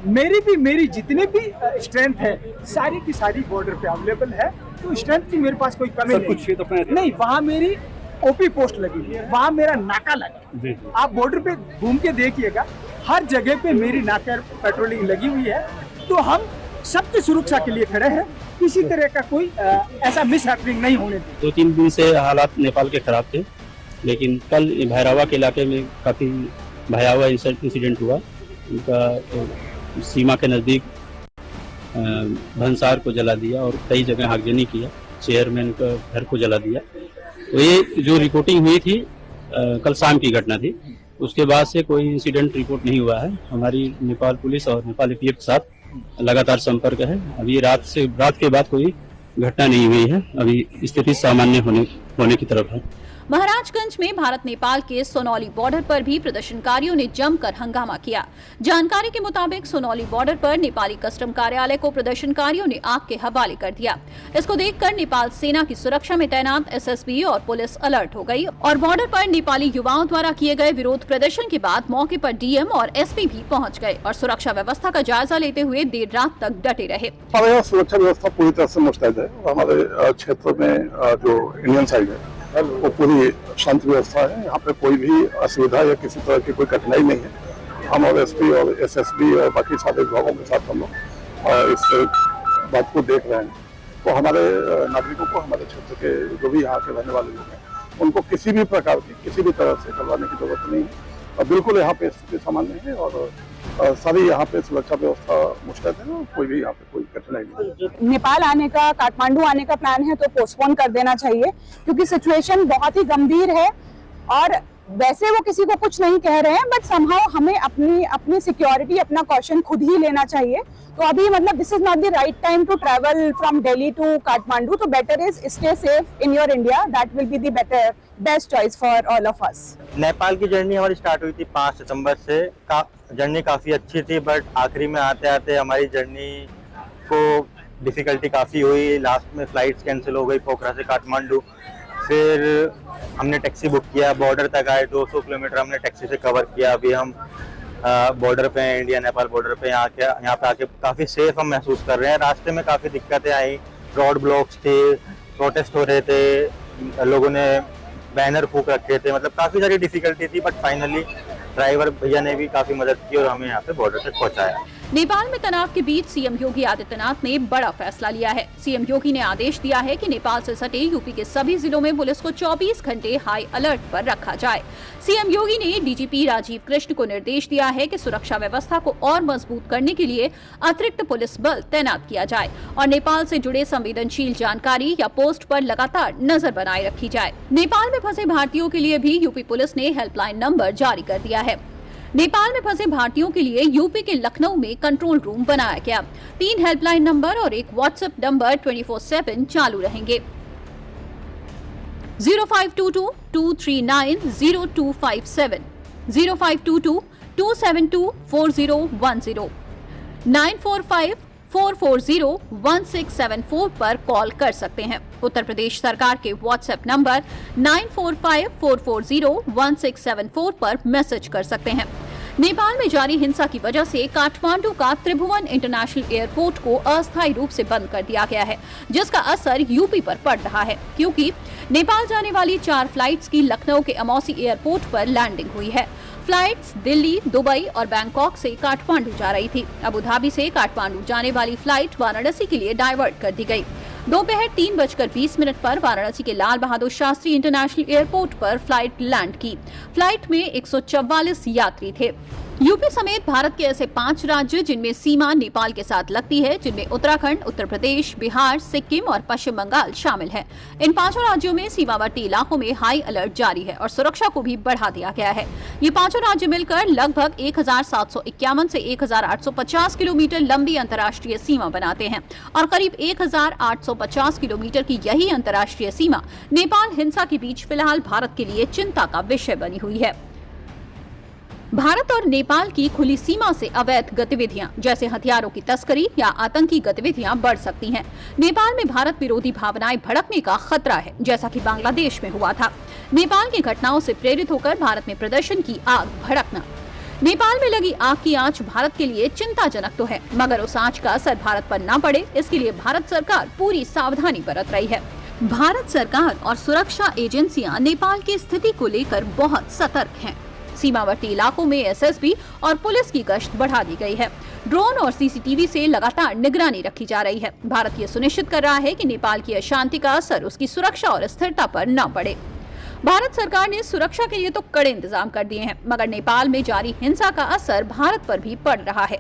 मेरी जितनी भी स्ट्रेंथ है सारी की सारी बॉर्डर पे अवेलेबल है। तो स्ट्रेंथ की मेरे पास कोई कमी नहीं। वहाँ मेरी ओपी पोस्ट लगी हुई है, वहाँ मेरा नाका लगा। आप बॉर्डर पे घूम के देखिएगा, हर जगह पे मेरी नाका पेट्रोलिंग लगी हुई है। तो हम सबकी सुरक्षा के लिए खड़े हैं, किसी तरह का कोई ऐसा मिस हैपनिंग नहीं होने दें। 2-3 दिन से हालात नेपाल के खराब थे, लेकिन कल भैरवा के इलाके में काफ़ी भयावह इंसिडेंट हुआ। उनका सीमा के नज़दीक भंसार को जला दिया और कई जगह आगजनी किया, चेयरमैन का घर को जला दिया। तो ये जो रिपोर्टिंग हुई थी कल शाम की घटना थी, उसके बाद से कोई इंसिडेंट रिपोर्ट नहीं हुआ है। हमारी नेपाल पुलिस और नेपाल एपीएफ के साथ लगातार संपर्क है। अभी रात के बाद कोई घटना नहीं हुई है। अभी स्थिति सामान्य होने की तरफ है। महाराजगंज में भारत नेपाल के सोनौली बॉर्डर पर भी प्रदर्शनकारियों ने जमकर हंगामा किया। जानकारी के मुताबिक सोनौली बॉर्डर पर नेपाली कस्टम कार्यालय को प्रदर्शनकारियों ने आग के हवाले कर दिया। इसको देखकर नेपाल सेना की सुरक्षा में तैनात एसएसबी और पुलिस अलर्ट हो गई और बॉर्डर पर नेपाली युवाओं द्वारा किए गए विरोध प्रदर्शन के बाद मौके पर डीएम और एसपी भी पहुँच गए और सुरक्षा व्यवस्था का जायजा लेते हुए देर रात तक डटे रहे। हमारे सुरक्षा व्यवस्था पूरी तरह से मुस्तैद है। हमारे क्षेत्र में जो इंडियन साइड है वो पूरी शांति व्यवस्था है। यहाँ पे कोई भी असुविधा या किसी तरह की कोई कठिनाई नहीं है। हम और एसपी और एसएसबी और बाकी सारे विभागों के साथ हम लोग इस बात को देख रहे हैं। तो हमारे नागरिकों को, हमारे क्षेत्र के जो भी यहाँ के रहने वाले लोग हैं, उनको किसी भी प्रकार की किसी भी तरह से घबराने की जरूरत नहीं है। बिल्कुल यहाँ पे स्थिति सामान्य है और सारी यहाँ पे सुरक्षा व्यवस्था मुस्तैद है और कोई भी यहाँ पे कोई कठिनाई नहीं। नेपाल आने का, काठमांडू आने का प्लान है तो पोस्टपोन कर देना चाहिए क्योंकि सिचुएशन बहुत ही गंभीर है और वैसे वो किसी को कुछ नहीं कह रहे हैं बट समहाउ हमें अपनी सिक्योरिटी, अपना कॉशन खुद ही लेना चाहिए। तो अभी मतलब this is not the right time to travel from Delhi to Kathmandu, तो better is stay safe in your India, that will be the best choice for all of us. Nepal की जर्नी हमारी स्टार्ट हुई थी 5 सितंबर से। जर्नी काफ़ी अच्छी थी बट आखिरी में आते आते हमारी जर्नी को डिफ़िकल्टी काफ़ी हुई। लास्ट में फ़्लाइट्स कैंसिल हो गई पोखरा से काठमांडू। फिर हमने टैक्सी बुक किया, बॉर्डर तक आए, 200 किलोमीटर हमने टैक्सी से कवर किया। अभी हम बॉर्डर पे हैं, इंडिया नेपाल बॉर्डर पे। यहाँ पे आके काफ़ी सेफ हम महसूस कर रहे हैं। रास्ते में काफ़ी दिक्कतें आई, रोड ब्लॉक्स थे, प्रोटेस्ट हो रहे थे, लोगों ने बैनर फूक रखे थे, मतलब काफ़ी सारी डिफिकल्टी थी बट फाइनली ड्राइवर भैया ने भी काफ़ी मदद की और हमें यहाँ पे बॉर्डर तक पहुँचाया। नेपाल में तनाव के बीच सीएम योगी आदित्यनाथ ने बड़ा फैसला लिया है। सीएम योगी ने आदेश दिया है कि नेपाल से सटे यूपी के सभी जिलों में पुलिस को 24 घंटे हाई अलर्ट पर रखा जाए। सीएम योगी ने डीजीपी राजीव कृष्ण को निर्देश दिया है कि सुरक्षा व्यवस्था को और मजबूत करने के लिए अतिरिक्त पुलिस बल तैनात किया जाए और नेपाल से जुड़े संवेदनशील जानकारी या पोस्ट पर लगातार नजर बनाए रखी जाए। नेपाल में फंसे भारतीयों के लिए भी यूपी पुलिस ने हेल्पलाइन नंबर जारी कर दिया है। नेपाल में फंसे भारतीयों के लिए यूपी के लखनऊ में कंट्रोल रूम बनाया गया। 3 हेल्पलाइन नंबर और एक व्हाट्सएप नंबर 24/7 चालू रहेंगे। 0522-239-0257, 0522-272-4010, 945-440-1674 पर कॉल कर सकते हैं। उत्तर प्रदेश सरकार के व्हाट्सएप नंबर 945-440-1674 पर मैसेज कर सकते हैं। नेपाल में जारी हिंसा की वजह से काठमांडू का त्रिभुवन इंटरनेशनल एयरपोर्ट को अस्थायी रूप से बंद कर दिया गया है, जिसका असर यूपी पर पड़ रहा है क्योंकि नेपाल जाने वाली 4 फ्लाइट्स की लखनऊ के अमौसी एयरपोर्ट पर लैंडिंग हुई है। फ्लाइट्स दिल्ली, दुबई और बैंकॉक से काठमांडू जा रही थी। अबू धाबी से काठमांडू जाने वाली फ्लाइट वाराणसी के लिए डाइवर्ट कर दी गई। दोपहर 3:20 पर वाराणसी के लाल बहादुर शास्त्री इंटरनेशनल एयरपोर्ट पर फ्लाइट लैंड की। फ्लाइट में 144 यात्री थे। यूपी समेत भारत के ऐसे 5 राज्य जिनमें सीमा नेपाल के साथ लगती है, जिनमें उत्तराखंड, उत्तर प्रदेश, बिहार, सिक्किम और पश्चिम बंगाल शामिल हैं। इन 5 राज्यों में सीमावर्ती इलाकों में हाई अलर्ट जारी है और सुरक्षा को भी बढ़ा दिया गया है। ये 5 राज्य मिलकर लगभग 1751 से 1850 किलोमीटर लंबी अंतर्राष्ट्रीय सीमा बनाते हैं और करीब 1850 किलोमीटर की यही अंतर्राष्ट्रीय सीमा नेपाल हिंसा के बीच फिलहाल भारत के लिए चिंता का विषय बनी हुई है। भारत और नेपाल की खुली सीमा से अवैध गतिविधियां जैसे हथियारों की तस्करी या आतंकी गतिविधियां बढ़ सकती हैं। नेपाल में भारत विरोधी भावनाएं भड़कने का खतरा है, जैसा कि बांग्लादेश में हुआ था। नेपाल की घटनाओं से प्रेरित होकर भारत में प्रदर्शन की आग भड़कना। नेपाल में लगी आग की आंच भारत के लिए चिंताजनक तो है, मगर उस आंच का असर भारत पर न पड़े, इसके लिए भारत सरकार पूरी सावधानी बरत रही है। भारत सरकार और सुरक्षा एजेंसियां नेपाल की स्थिति को लेकर बहुत सतर्क हैं। सीमावर्ती इलाकों में एसएसबी और पुलिस की गश्त बढ़ा दी गई है। ड्रोन और सीसीटीवी से लगातार निगरानी रखी जा रही है। भारत ये सुनिश्चित कर रहा है कि नेपाल की अशांति का असर उसकी सुरक्षा और स्थिरता पर न पड़े। भारत सरकार ने सुरक्षा के लिए तो कड़े इंतजाम कर दिए हैं, मगर नेपाल में जारी हिंसा का असर भारत पर भी पड़ रहा है,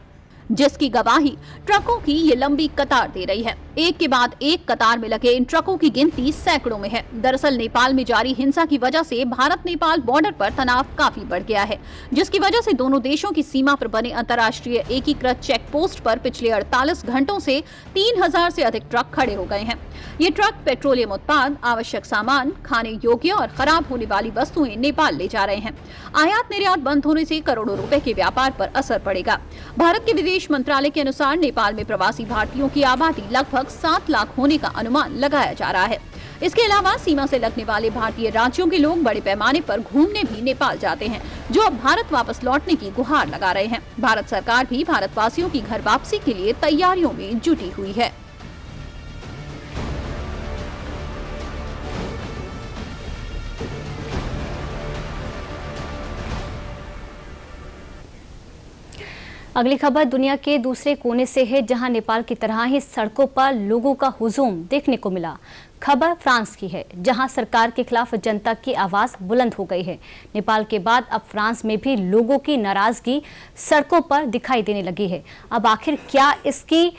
जिसकी गवाही ट्रकों की ये लंबी कतार दे रही है। एक के बाद एक कतार में लगे इन ट्रकों की गिनती सैकड़ों में है। दरअसल नेपाल में जारी हिंसा की वजह से भारत नेपाल बॉर्डर पर तनाव काफी बढ़ गया है, जिसकी वजह से दोनों देशों की सीमा पर बने अंतर्राष्ट्रीय एकीकृत चेक पोस्ट पर पिछले 48 घंटों से 3000 से अधिक ट्रक खड़े हो गए हैं। ये ट्रक पेट्रोलियम उत्पाद, आवश्यक सामान, खाने योग्य और खराब होने वाली वस्तुएं नेपाल ले जा रहे हैं। आयात निर्यात बंद होने से करोड़ों रुपए के व्यापार पर असर पड़ेगा। भारत के विदेश मंत्रालय के अनुसार नेपाल में प्रवासी भारतीयों की आबादी लगभग 7 लाख होने का अनुमान लगाया जा रहा है। इसके अलावा सीमा से लगने वाले भारतीय राज्यों के लोग बड़े पैमाने पर घूमने भी नेपाल जाते हैं, जो अब भारत वापस लौटने की गुहार लगा रहे हैं। भारत सरकार भी भारतवासियों की घर वापसी के लिए तैयारियों में जुटी हुई है। अगली खबर दुनिया के दूसरे कोने से है, जहां नेपाल की तरह ही सड़कों पर लोगों का हुजूम देखने को मिला। खबर फ्रांस की है, जहां सरकार के खिलाफ जनता की आवाज बुलंद हो गई है। नेपाल के बाद अब फ्रांस में भी लोगों की नाराजगी सड़कों पर दिखाई देने लगी है। अब आखिर क्या इसकी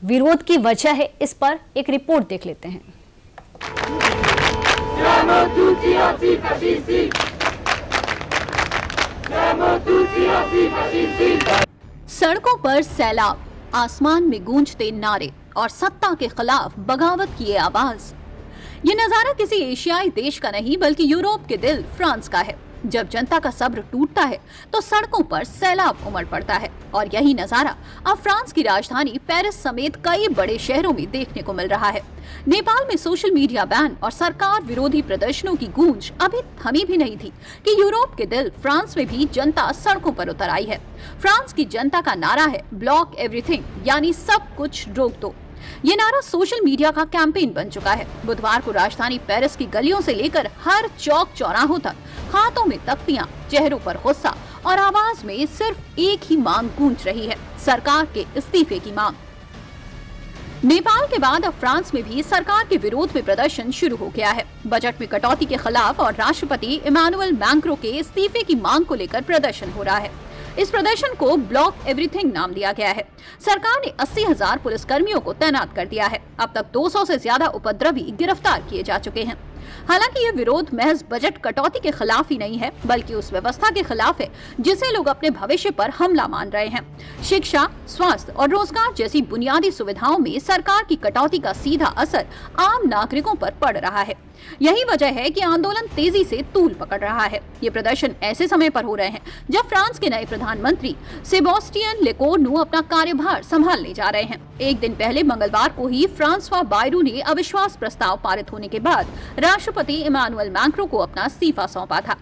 विरोध की वजह है, इस पर एक रिपोर्ट देख लेते हैं। सड़कों पर सैलाब, आसमान में गूंजते नारे और सत्ता के खिलाफ बगावत की ये आवाज। ये नजारा किसी एशियाई देश का नहीं बल्कि यूरोप के दिल फ्रांस का है। जब जनता का सब्र टूटता है तो सड़कों पर सैलाब उमड़ पड़ता है और यही नजारा अब फ्रांस की राजधानी पेरिस समेत कई बड़े शहरों में देखने को मिल रहा है। नेपाल में सोशल मीडिया बैन और सरकार विरोधी प्रदर्शनों की गूंज अभी थमी भी नहीं थी कि यूरोप के दिल फ्रांस में भी जनता सड़कों पर उतर आई है। फ्रांस की जनता का नारा है ब्लॉक एवरीथिंग, यानी सब कुछ रोक दो। ये नारा सोशल मीडिया का कैंपेन बन चुका है। बुधवार को राजधानी पेरिस की गलियों से लेकर हर चौक चौराहों तक हाथों में तख्तियां, चेहरों पर गुस्सा और आवाज में सिर्फ एक ही मांग गूंज रही है, सरकार के इस्तीफे की मांग। नेपाल के बाद अब फ्रांस में भी सरकार के विरोध में प्रदर्शन शुरू हो गया है। बजट में कटौती के खिलाफ और राष्ट्रपति इमानुएल मैक्रों के इस्तीफे की मांग को लेकर प्रदर्शन हो रहा है। इस प्रदर्शन को ब्लॉक एवरीथिंग नाम दिया गया है। सरकार ने 80,000 पुलिसकर्मियों को तैनात कर दिया है। अब तक 200 से ज्यादा उपद्रवी गिरफ्तार किए जा चुके हैं। हालांकि ये विरोध महज बजट कटौती के खिलाफ ही नहीं है, बल्कि उस व्यवस्था के खिलाफ है जिसे लोग अपने भविष्य पर हमला मान रहे हैं। शिक्षा, स्वास्थ्य और रोजगार जैसी बुनियादी सुविधाओं में सरकार की कटौती का सीधा असर आम नागरिकों पर पड़ रहा है। यही वजह है कि आंदोलन तेजी से तूल पकड़ रहा है। ये प्रदर्शन ऐसे समय पर हो रहे हैं जब फ्रांस के नए प्रधानमंत्री सेबास्टियन लेकोर्नू अपना कार्यभार संभालने जा रहे हैं। एक दिन पहले मंगलवार को ही फ्रांसवा बायरू ने अविश्वास प्रस्ताव पारित होने के बाद राष्ट्रपति इमानुएल मैक्रों को अपना इस्तीफा सौंपा था।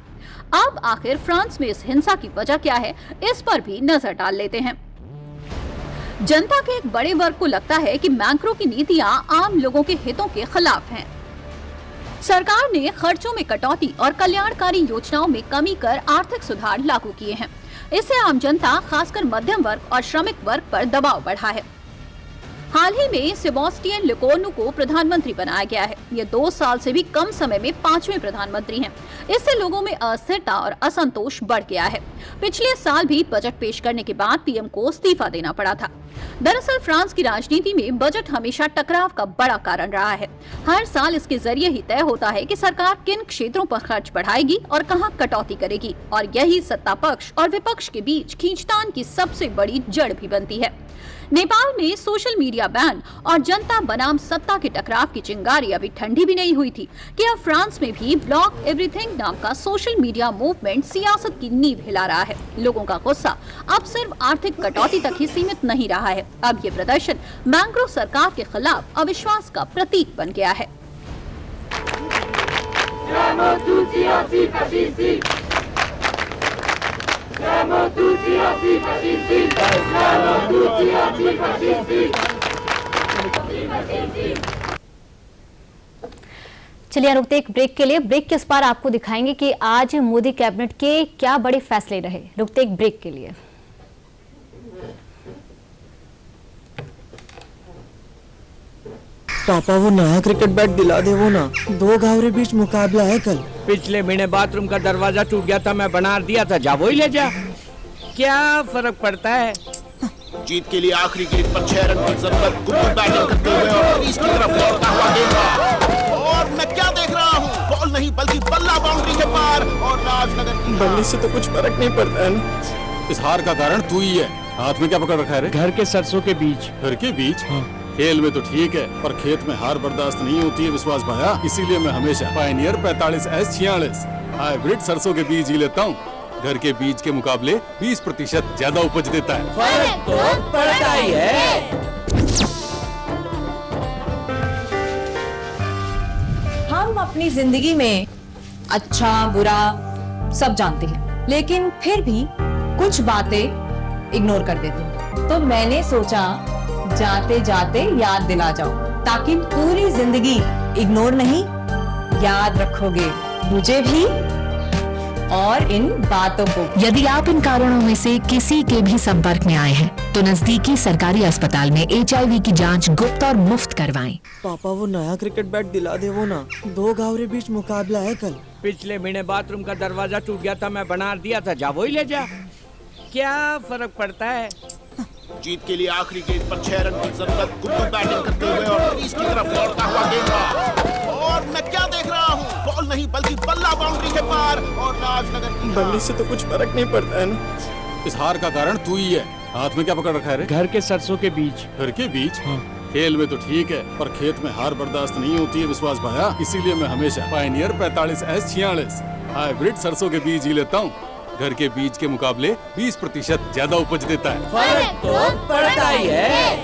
अब आखिर फ्रांस में इस हिंसा की वजह क्या है, इस पर भी नजर डाल लेते हैं। जनता के एक बड़े वर्ग को लगता है कि मैक्रों की नीतियां आम लोगों के हितों के खिलाफ हैं। सरकार ने खर्चों में कटौती और कल्याणकारी योजनाओं में कमी कर आर्थिक सुधार लागू किए हैं। इससे आम जनता, खासकर मध्यम वर्ग और श्रमिक वर्ग पर दबाव बढ़ा है। हाल ही में सेबास्टियन लेकोर्नू को प्रधानमंत्री बनाया गया है। ये 2 साल से भी कम समय में 5वें प्रधानमंत्री हैं। इससे लोगों में अस्थिरता और असंतोष बढ़ गया है। पिछले साल भी बजट पेश करने के बाद पीएम को इस्तीफा देना पड़ा था। दरअसल फ्रांस की राजनीति में बजट हमेशा टकराव का बड़ा कारण रहा है। हर साल इसके जरिए ही तय होता है कि सरकार किन क्षेत्रों पर खर्च बढ़ाएगी और कहां कटौती करेगी, और यही सत्ता पक्ष और विपक्ष के बीच खींचतान की सबसे बड़ी जड़ भी बनती है। नेपाल में सोशल मीडिया बैन और जनता बनाम सत्ता के टकराव की चिंगारी अभी ठंडी भी नहीं हुई थी कि अब फ्रांस में भी ब्लॉक एवरीथिंग नाम का सोशल मीडिया मूवमेंट सियासत की नींव हिला रहा है। लोगों का गुस्सा अब सिर्फ आर्थिक कटौती तक ही सीमित नहीं रहा है। अब ये प्रदर्शन मैक्रों सरकार के खिलाफ अविश्वास का प्रतीक बन गया है। चलिए रुकते एक ब्रेक के लिए। ब्रेक के इस पार आपको दिखाएंगे कि आज मोदी कैबिनेट के क्या बड़े फैसले रहे। रुकते एक ब्रेक के लिए। पापा वो नया क्रिकेट बैट दिला दे वो ना, 2 गांव के बीच मुकाबला है कल। पिछले महीने बाथरूम का दरवाजा टूट गया था, मैं बना दिया था, जा वही ले जा। क्या फर्क पड़ता है। जीत के लिए आखिरी गेंद पर 6 रन की जरूरत। गुप्त बैटिंग करते हुए और क्रीज की तरफ लौटता हुआ गेंद, और मैं क्या देख रहा हूँ, बॉल नहीं बल्कि बल्ला बाउंड्री के पार और राजनगर की बल्ले से तो कुछ फर्क नहीं पड़ता है ना। इस हार का कारण तू ही है। हाथ में क्या पकड़ रखा है रे? घर के सरसों के बीज। घर के बीज? हाँ। खेल में तो ठीक है, पर खेत में हार बर्दाश्त नहीं होती है विश्वास भाया। इसीलिए मैं हमेशा पायनियर 45S46 हाइब्रिड सरसों के बीज ही लेता हूँ। घर के बीज के मुकाबले 20% ज्यादा उपज देता है। फर्क तो पड़ता ही है। हम अपनी जिंदगी में अच्छा बुरा सब जानते हैं, लेकिन फिर भी कुछ बातें इग्नोर कर देते हैं। तो मैंने सोचा जाते जाते याद दिला जाओ, ताकि पूरी जिंदगी इग्नोर नहीं याद रखोगे, मुझे भी और और इन बातों को। यदि आप इन कारणों में से किसी के भी संपर्क में आए हैं तो नजदीकी सरकारी अस्पताल में HIV की जांच गुप्त और मुफ्त करवाएं। पापा वो नया क्रिकेट बैट दिला दे वो ना, 2 गांव बीच मुकाबला है कल। पिछले महीने बाथरूम का दरवाजा टूट गया था, मैं बना दिया था, जा वही ले जा। क्या फर्क पड़ता है। जीत के लिए आखिरी गेंद पर 6 रन की जरूरत। गुड्डू बैटिंग करते हुए और क्रीज की तरफ दौड़ता हुआ गेंद, और मैं क्या देख रहा हूँ, बॉल नहीं बल्कि बल्ला बाउंड्री के पार, और राजनगर की बल्ले से तो कुछ फर्क नहीं पड़ता है ना। इस हार का कारण तू ही है। हाथ में क्या पकड़ रखा है रे? घर के सरसों के बीज। घर के बीज? हाँ। खेल में तो ठीक है, पर खेत में हार बर्दाश्त नहीं होती है विश्वास भाया। इसीलिए मैं हमेशा पायनियर 45S46 हाइब्रिड सरसों के बीज ही लेता हूँ। घर के बीज के मुकाबले 20% ज्यादा उपज देता है। फर्क तो पड़ता ही है।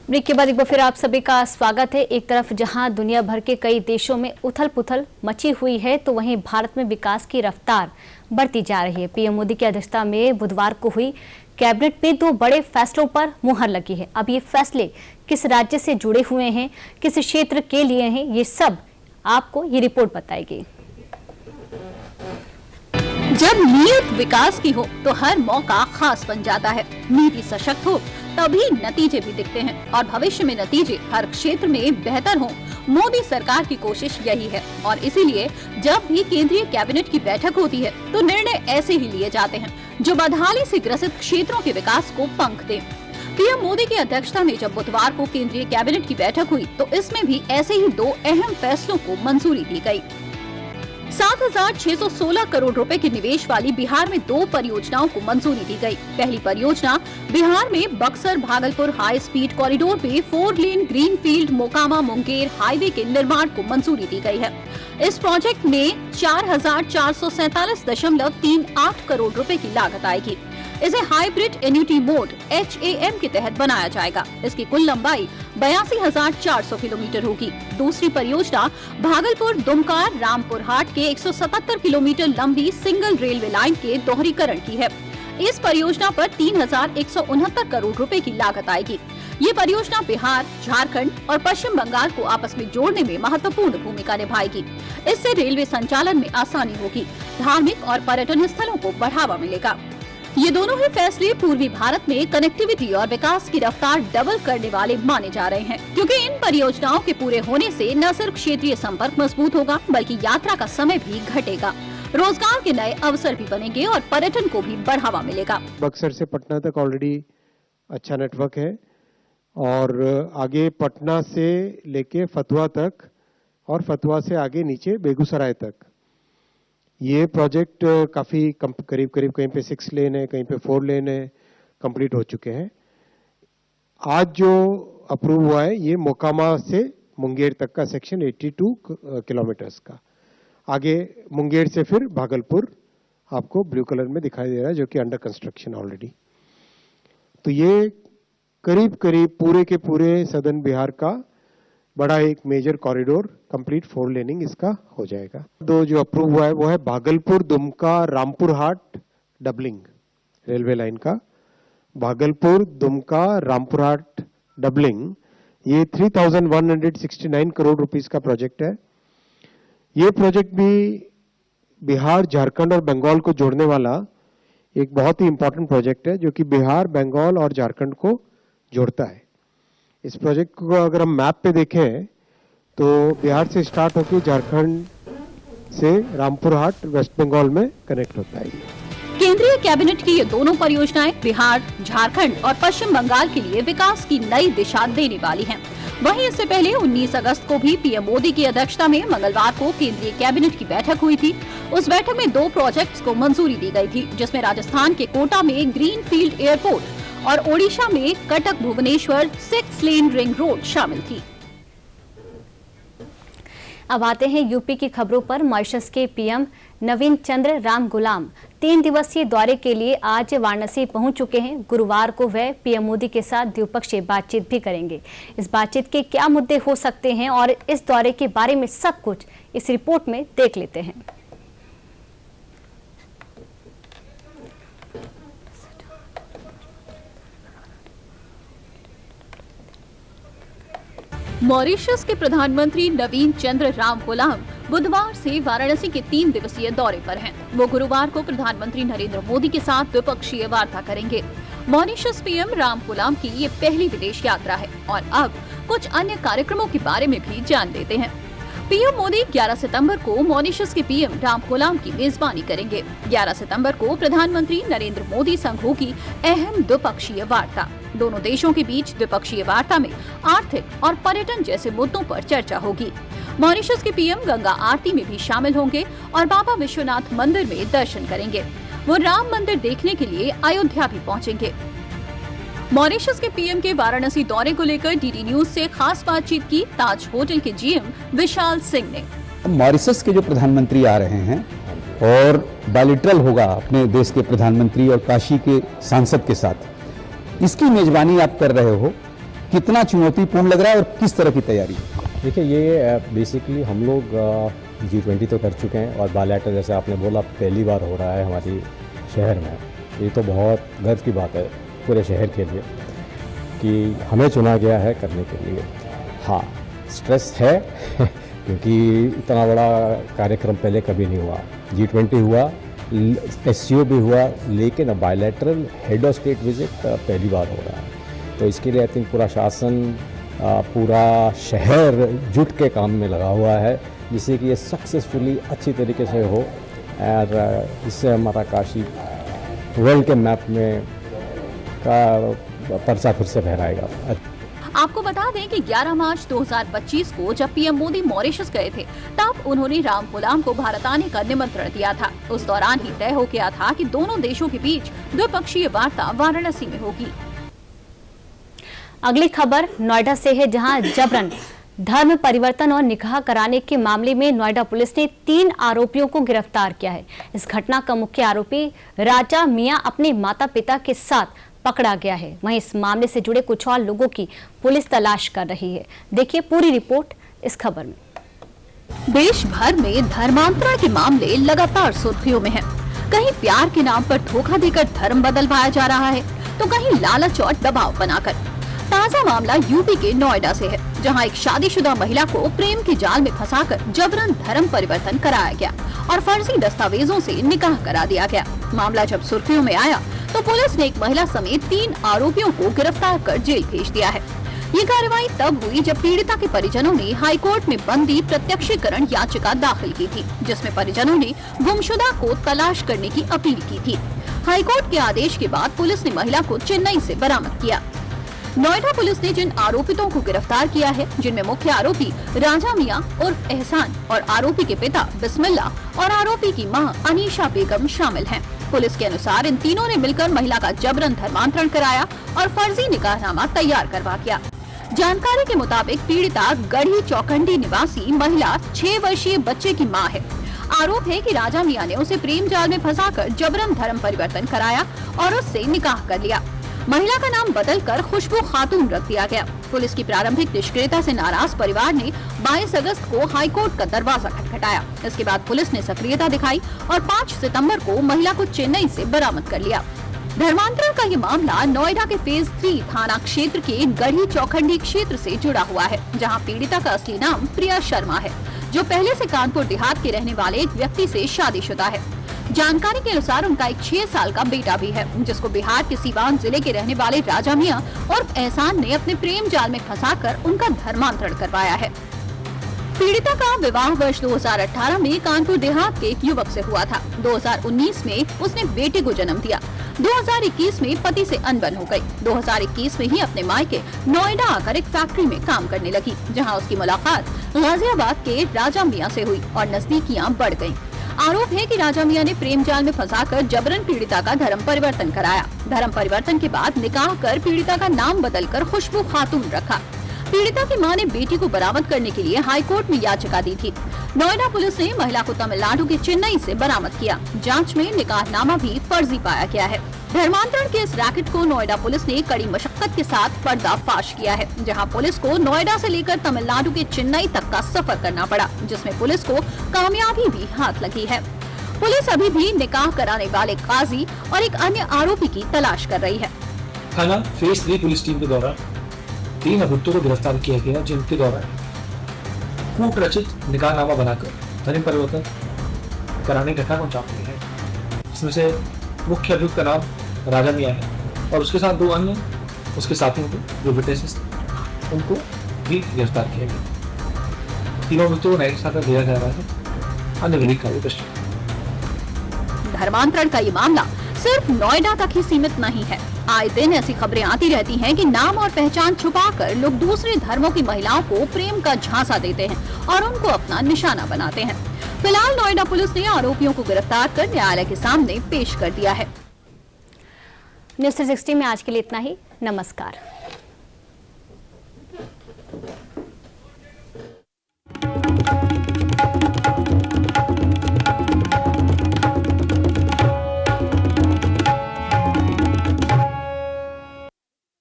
ब्रेक के बाद एक बार फिर आप सभी का स्वागत है। एक तरफ जहां दुनिया भर के कई देशों में उथल पुथल मची हुई है, तो वहीं भारत में विकास की रफ्तार बढ़ती जा रही है। पीएम मोदी की अध्यक्षता में बुधवार को हुई कैबिनेट में 2 बड़े फैसलों पर मुहर लगी है। अब ये फैसले किस राज्य से जुड़े हुए हैं, किस क्षेत्र के लिए हैं, ये सब आपको ये रिपोर्ट बताएगी। जब नीयत विकास की हो तो हर मौका खास बन जाता है। नीति सशक्त हो तभी नतीजे भी दिखते हैं, और भविष्य में नतीजे हर क्षेत्र में बेहतर हों, मोदी सरकार की कोशिश यही है। और इसीलिए जब भी केंद्रीय कैबिनेट की बैठक होती है तो निर्णय ऐसे ही लिए जाते हैं जो बदहाली से ग्रसित क्षेत्रों के विकास को पंख दें। पीएम मोदी की अध्यक्षता में जब बुधवार को केंद्रीय कैबिनेट की बैठक हुई तो इसमें भी ऐसे ही 2 अहम फैसलों को मंजूरी दी गई। 7,616 करोड़ रुपए के निवेश वाली बिहार में 2 परियोजनाओं को मंजूरी दी गई। पहली परियोजना बिहार में Buxar Bhagalpur high speed corridor पे 4 lane greenfield Mokama Munger highway के निर्माण को मंजूरी दी गई है। इस प्रोजेक्ट में 4,447.38 करोड़ रुपए की लागत आएगी। इसे हाइब्रिड एन्युटी मोड HAM के तहत बनाया जाएगा। इसकी कुल लंबाई 82,400 किलोमीटर होगी। दूसरी परियोजना भागलपुर दुमका रामपुर हाट के 177 किलोमीटर लंबी सिंगल रेलवे लाइन के दोहरीकरण की है। इस परियोजना पर 3,169 करोड़ रुपए की लागत आएगी। ये परियोजना बिहार, झारखंड और पश्चिम बंगाल को आपस में जोड़ने में महत्वपूर्ण भूमिका निभाएगी। इससे रेलवे संचालन में आसानी होगी, धार्मिक और पर्यटन स्थलों को बढ़ावा मिलेगा। ये दोनों ही फैसले पूर्वी भारत में कनेक्टिविटी और विकास की रफ्तार डबल करने वाले माने जा रहे हैं, क्योंकि इन परियोजनाओं के पूरे होने से न सिर्फ क्षेत्रीय संपर्क मजबूत होगा बल्कि यात्रा का समय भी घटेगा, रोजगार के नए अवसर भी बनेंगे और पर्यटन को भी बढ़ावा मिलेगा। बक्सर से पटना तक ऑलरेडी अच्छा नेटवर्क है, और आगे पटना से लेके फतुहा तक, और फतुहा से आगे नीचे बेगूसराय तक ये प्रोजेक्ट काफ़ी करीब कहीं पे 6 लेन है, कहीं पे 4 लेन है, कंप्लीट हो चुके हैं। आज जो अप्रूव हुआ है ये मोकामा से मुंगेर तक का सेक्शन 82 किलोमीटर्स का। आगे मुंगेर से फिर भागलपुर आपको ब्लू कलर में दिखाई दे रहा है, जो कि अंडर कंस्ट्रक्शन ऑलरेडी। तो ये करीब पूरे के पूरे सदर्न बिहार का बड़ा एक मेजर कॉरिडोर कंप्लीट 4 लेनिंग इसका हो जाएगा। 2 जो अप्रूव हुआ है वो है भागलपुर दुमका रामपुर हाट डबलिंग रेलवे लाइन का। भागलपुर दुमका रामपुर हाट डबलिंग ये 3,169 करोड़ रुपीस का प्रोजेक्ट है। ये प्रोजेक्ट भी बिहार, झारखंड और बंगाल को जोड़ने वाला एक बहुत ही इंपॉर्टेंट प्रोजेक्ट है, जो कि बिहार, बंगाल और झारखंड को जोड़ता है। इस प्रोजेक्ट को अगर हम मैप पे देखें तो बिहार से स्टार्ट होकर झारखंड से रामपुर हाट वेस्ट बंगाल में कनेक्ट होता है। केंद्रीय कैबिनेट की ये दोनों परियोजनाएं बिहार, झारखंड और पश्चिम बंगाल के लिए विकास की नई दिशा देने वाली हैं। वहीं इससे पहले 19 अगस्त को भी पीएम मोदी की अध्यक्षता में मंगलवार को केंद्रीय कैबिनेट की बैठक हुई थी। उस बैठक में 2 प्रोजेक्ट्स को मंजूरी दी गई थी, जिसमें राजस्थान के कोटा में ग्रीनफील्ड एयरपोर्ट और ओडिशा में कटक भुवनेश्वर 6 लेन रिंग रोड शामिल थी। अब आते हैं यूपी की खबरों पर। मॉरिशस के पीएम नवीन चंद्र राम गुलाम 3 दिवसीय दौरे के लिए आज वाराणसी पहुंच चुके हैं। गुरुवार को वह पीएम मोदी के साथ द्विपक्षीय बातचीत भी करेंगे। इस बातचीत के क्या मुद्दे हो सकते हैं और इस दौरे के बारे में सब कुछ इस रिपोर्ट में देख लेते हैं। मॉरिशस के प्रधानमंत्री नवीन चंद्र राम गुलाम बुधवार से वाराणसी के 3 दिवसीय दौरे पर हैं। वो गुरुवार को प्रधानमंत्री नरेंद्र मोदी के साथ द्विपक्षीय वार्ता करेंगे। मॉरिशस पीएम राम गुलाम की ये पहली विदेश यात्रा है और अब कुछ अन्य कार्यक्रमों के बारे में भी जान लेते हैं। पीएम मोदी 11 सितंबर को मॉरिशस के पीएम राम गुलाम की मेजबानी करेंगे। 11 सितंबर को प्रधानमंत्री नरेंद्र मोदी संग होगी अहम द्विपक्षीय वार्ता। दोनों देशों के बीच द्विपक्षीय वार्ता में आर्थिक और पर्यटन जैसे मुद्दों पर चर्चा होगी। मॉरिशस के पीएम गंगा आरती में भी शामिल होंगे और बाबा विश्वनाथ मंदिर में दर्शन करेंगे। वो राम मंदिर देखने के लिए अयोध्या भी पहुंचेंगे। मॉरिशस के पीएम के वाराणसी दौरे को लेकर डीडी न्यूज से खास बातचीत की ताज होटल के जीएम विशाल सिंह ने। मॉरिशस के जो प्रधानमंत्री आ रहे हैं और बायलैटरल होगा अपने देश के प्रधानमंत्री और काशी के सांसद के साथ, इसकी मेजबानी आप कर रहे हो, कितना चुनौतीपूर्ण लग रहा है और किस तरह की तैयारी? देखिए, ये बेसिकली हम लोग G20 तो कर चुके हैं और बायलैटरल जैसे आपने बोला पहली बार हो रहा है हमारी शहर में। ये तो बहुत गर्व की बात है पूरे शहर के लिए कि हमें चुना गया है करने के लिए। हाँ, स्ट्रेस है क्योंकि इतना बड़ा कार्यक्रम पहले कभी नहीं हुआ। G20 हुआ, SCO भी हुआ, लेकिन bilateral head of state visit पहली बार हो रहा है। तो इसके लिए आई थिंक पूरा शासन, पूरा शहर जुट के काम में लगा हुआ है जिससे कि ये सक्सेसफुली अच्छी तरीके से हो और इससे हमारा काशी वर्ल्ड के मैप में का पर्चा फिर से फहराएगा। आपको बता दें कि 11 मार्च 2025 को जब पीएम मोदी मॉरिशस गए थे तब उन्होंने राम गुलाम को भारत आने का निमंत्रण दिया था। उस दौरान ही तय हो गया था कि दोनों देशों के बीच द्विपक्षीय वार्ता वाराणसी में होगी। अगली खबर नोएडा से है, जहां जबरन धर्म परिवर्तन और निकाह कराने के मामले में नोएडा पुलिस ने 3 आरोपियों को गिरफ्तार किया है। इस घटना का मुख्य आरोपी राजा मियां अपने माता पिता के साथ पकड़ा गया है। वहीं इस मामले से जुड़े कुछ और लोगों की पुलिस तलाश कर रही है। देखिए पूरी रिपोर्ट इस खबर में। देश भर में धर्मांतरण के मामले लगातार सुर्खियों में हैं। कहीं प्यार के नाम पर धोखा देकर धर्म बदलवाया जा रहा है तो कहीं लालच और दबाव बनाकर। ताजा मामला यूपी के नोएडा से है, जहां एक शादीशुदा महिला को प्रेम के जाल में फंसाकर जबरन धर्म परिवर्तन कराया गया और फर्जी दस्तावेजों से निकाह करा दिया गया। मामला जब सुर्खियों में आया तो पुलिस ने एक महिला समेत 3 आरोपियों को गिरफ्तार कर जेल भेज दिया है। ये कार्रवाई तब हुई जब पीड़िता के परिजनों ने हाईकोर्ट में बंदी प्रत्यक्षीकरण याचिका दाखिल की थी, जिसमें परिजनों ने गुमशुदा को तलाश करने की अपील की थी। हाईकोर्ट के आदेश के बाद पुलिस ने महिला को चेन्नई से बरामद किया। नोएडा पुलिस ने जिन आरोपितों को गिरफ्तार किया है, जिनमें मुख्य आरोपी राजा मियां उर्फ एहसान और आरोपी के पिता बिस्मिल्ला और आरोपी की मां अनीशा बेगम शामिल हैं। पुलिस के अनुसार इन तीनों ने मिलकर महिला का जबरन धर्मांतरण कराया और फर्जी निकाहनामा तैयार करवा दिया। जानकारी के मुताबिक पीड़िता गढ़ी चौखंडी निवासी महिला 6 वर्षीय बच्चे की मां है। आरोप है कि राजा मियां ने उसे प्रेम जाल में फंसाकर जबरन धर्म परिवर्तन कराया और उससे निकाह कर लिया। महिला का नाम बदलकर खुशबू खातून रख दिया गया। पुलिस की प्रारंभिक निष्क्रियता से नाराज परिवार ने 22 अगस्त को हाईकोर्ट का दरवाजा खटखटाया। इसके बाद पुलिस ने सक्रियता दिखाई और 5 सितंबर को महिला को चेन्नई से बरामद कर लिया। धर्मांतरण का ये मामला नोएडा के फेज 3 थाना क्षेत्र के गढ़ी चौखंडी क्षेत्र से जुड़ा हुआ है, जहां पीड़िता का असली नाम प्रिया शर्मा है, जो पहले से कानपुर देहात के रहने वाले एक व्यक्ति से शादीशुदा है। जानकारी के अनुसार उनका एक 6 साल का बेटा भी है, जिसको बिहार के सीवान जिले के रहने वाले राजा मियां और एहसान ने अपने प्रेम जाल में फंसाकर उनका धर्मांतरण करवाया है। पीड़िता का विवाह वर्ष 2018 में कानपुर देहात के एक युवक से हुआ था। 2019 में उसने बेटे को जन्म दिया। 2021 में पति से अनबन हो गई। 2021 में ही अपने मायके नोएडा आकर एक फैक्ट्री में काम करने लगी, जहां उसकी मुलाकात गाजियाबाद के राजा मियां से हुई और नजदीकियां बढ़ गयी। आरोप है कि राजा मियां ने प्रेम जाल में फंसाकर जबरन पीड़िता का धर्म परिवर्तन कराया। धर्म परिवर्तन के बाद निकाह कर पीड़िता का नाम बदलकर खुशबू खातून रखा। पीड़िता की मां ने बेटी को बरामद करने के लिए हाईकोर्ट में याचिका दी थी। नोएडा पुलिस ने महिला को तमिलनाडु के चेन्नई से बरामद किया। जांच में निकाहनामा भी फर्जी पाया गया है। धर्मांतरण के इस रैकेट को नोएडा पुलिस ने कड़ी मशक्कत के साथ पर्दाफाश किया है, जहां पुलिस को नोएडा से लेकर तमिलनाडु के चेन्नई तक का सफर करना पड़ा, जिसमें पुलिस को कामयाबी भी हाथ लगी है। पुलिस अभी भी निकाह कराने वाले काजी और एक अन्य आरोपी की तलाश कर रही है। थाना फेज 3 पुलिस टीम के द्वारा 3 अभियुक्तों को गिरफ्तार किया गया जिनके द्वारा कूट रचित निकाहनामा बनाकर धर्म परिवर्तन कराने की घटना को अंजाम दिया है। इसमें से मुख्य अभियुक्त का नाम राजा मियां है और उसके साथ 2 अन्य उसके साथियों को जो विटनेसेस उनको भी गिरफ्तार किया गया। तीनों अभियुक्तों को न्यायिक हिरासत में भेजा जा रहा है अन्य विधिक कार्य दृष्टि। धर्मांतरण का ये मामला सिर्फ नोएडा तक ही सीमित नहीं है। आए दिन ऐसी खबरें आती रहती हैं कि नाम और पहचान छुपाकर लोग दूसरे धर्मों की महिलाओं को प्रेम का झांसा देते हैं और उनको अपना निशाना बनाते हैं। फिलहाल नोएडा पुलिस ने आरोपियों को गिरफ्तार कर न्यायालय के सामने पेश कर दिया है। न्यूज़ 360 में आज के लिए इतना ही। नमस्कार।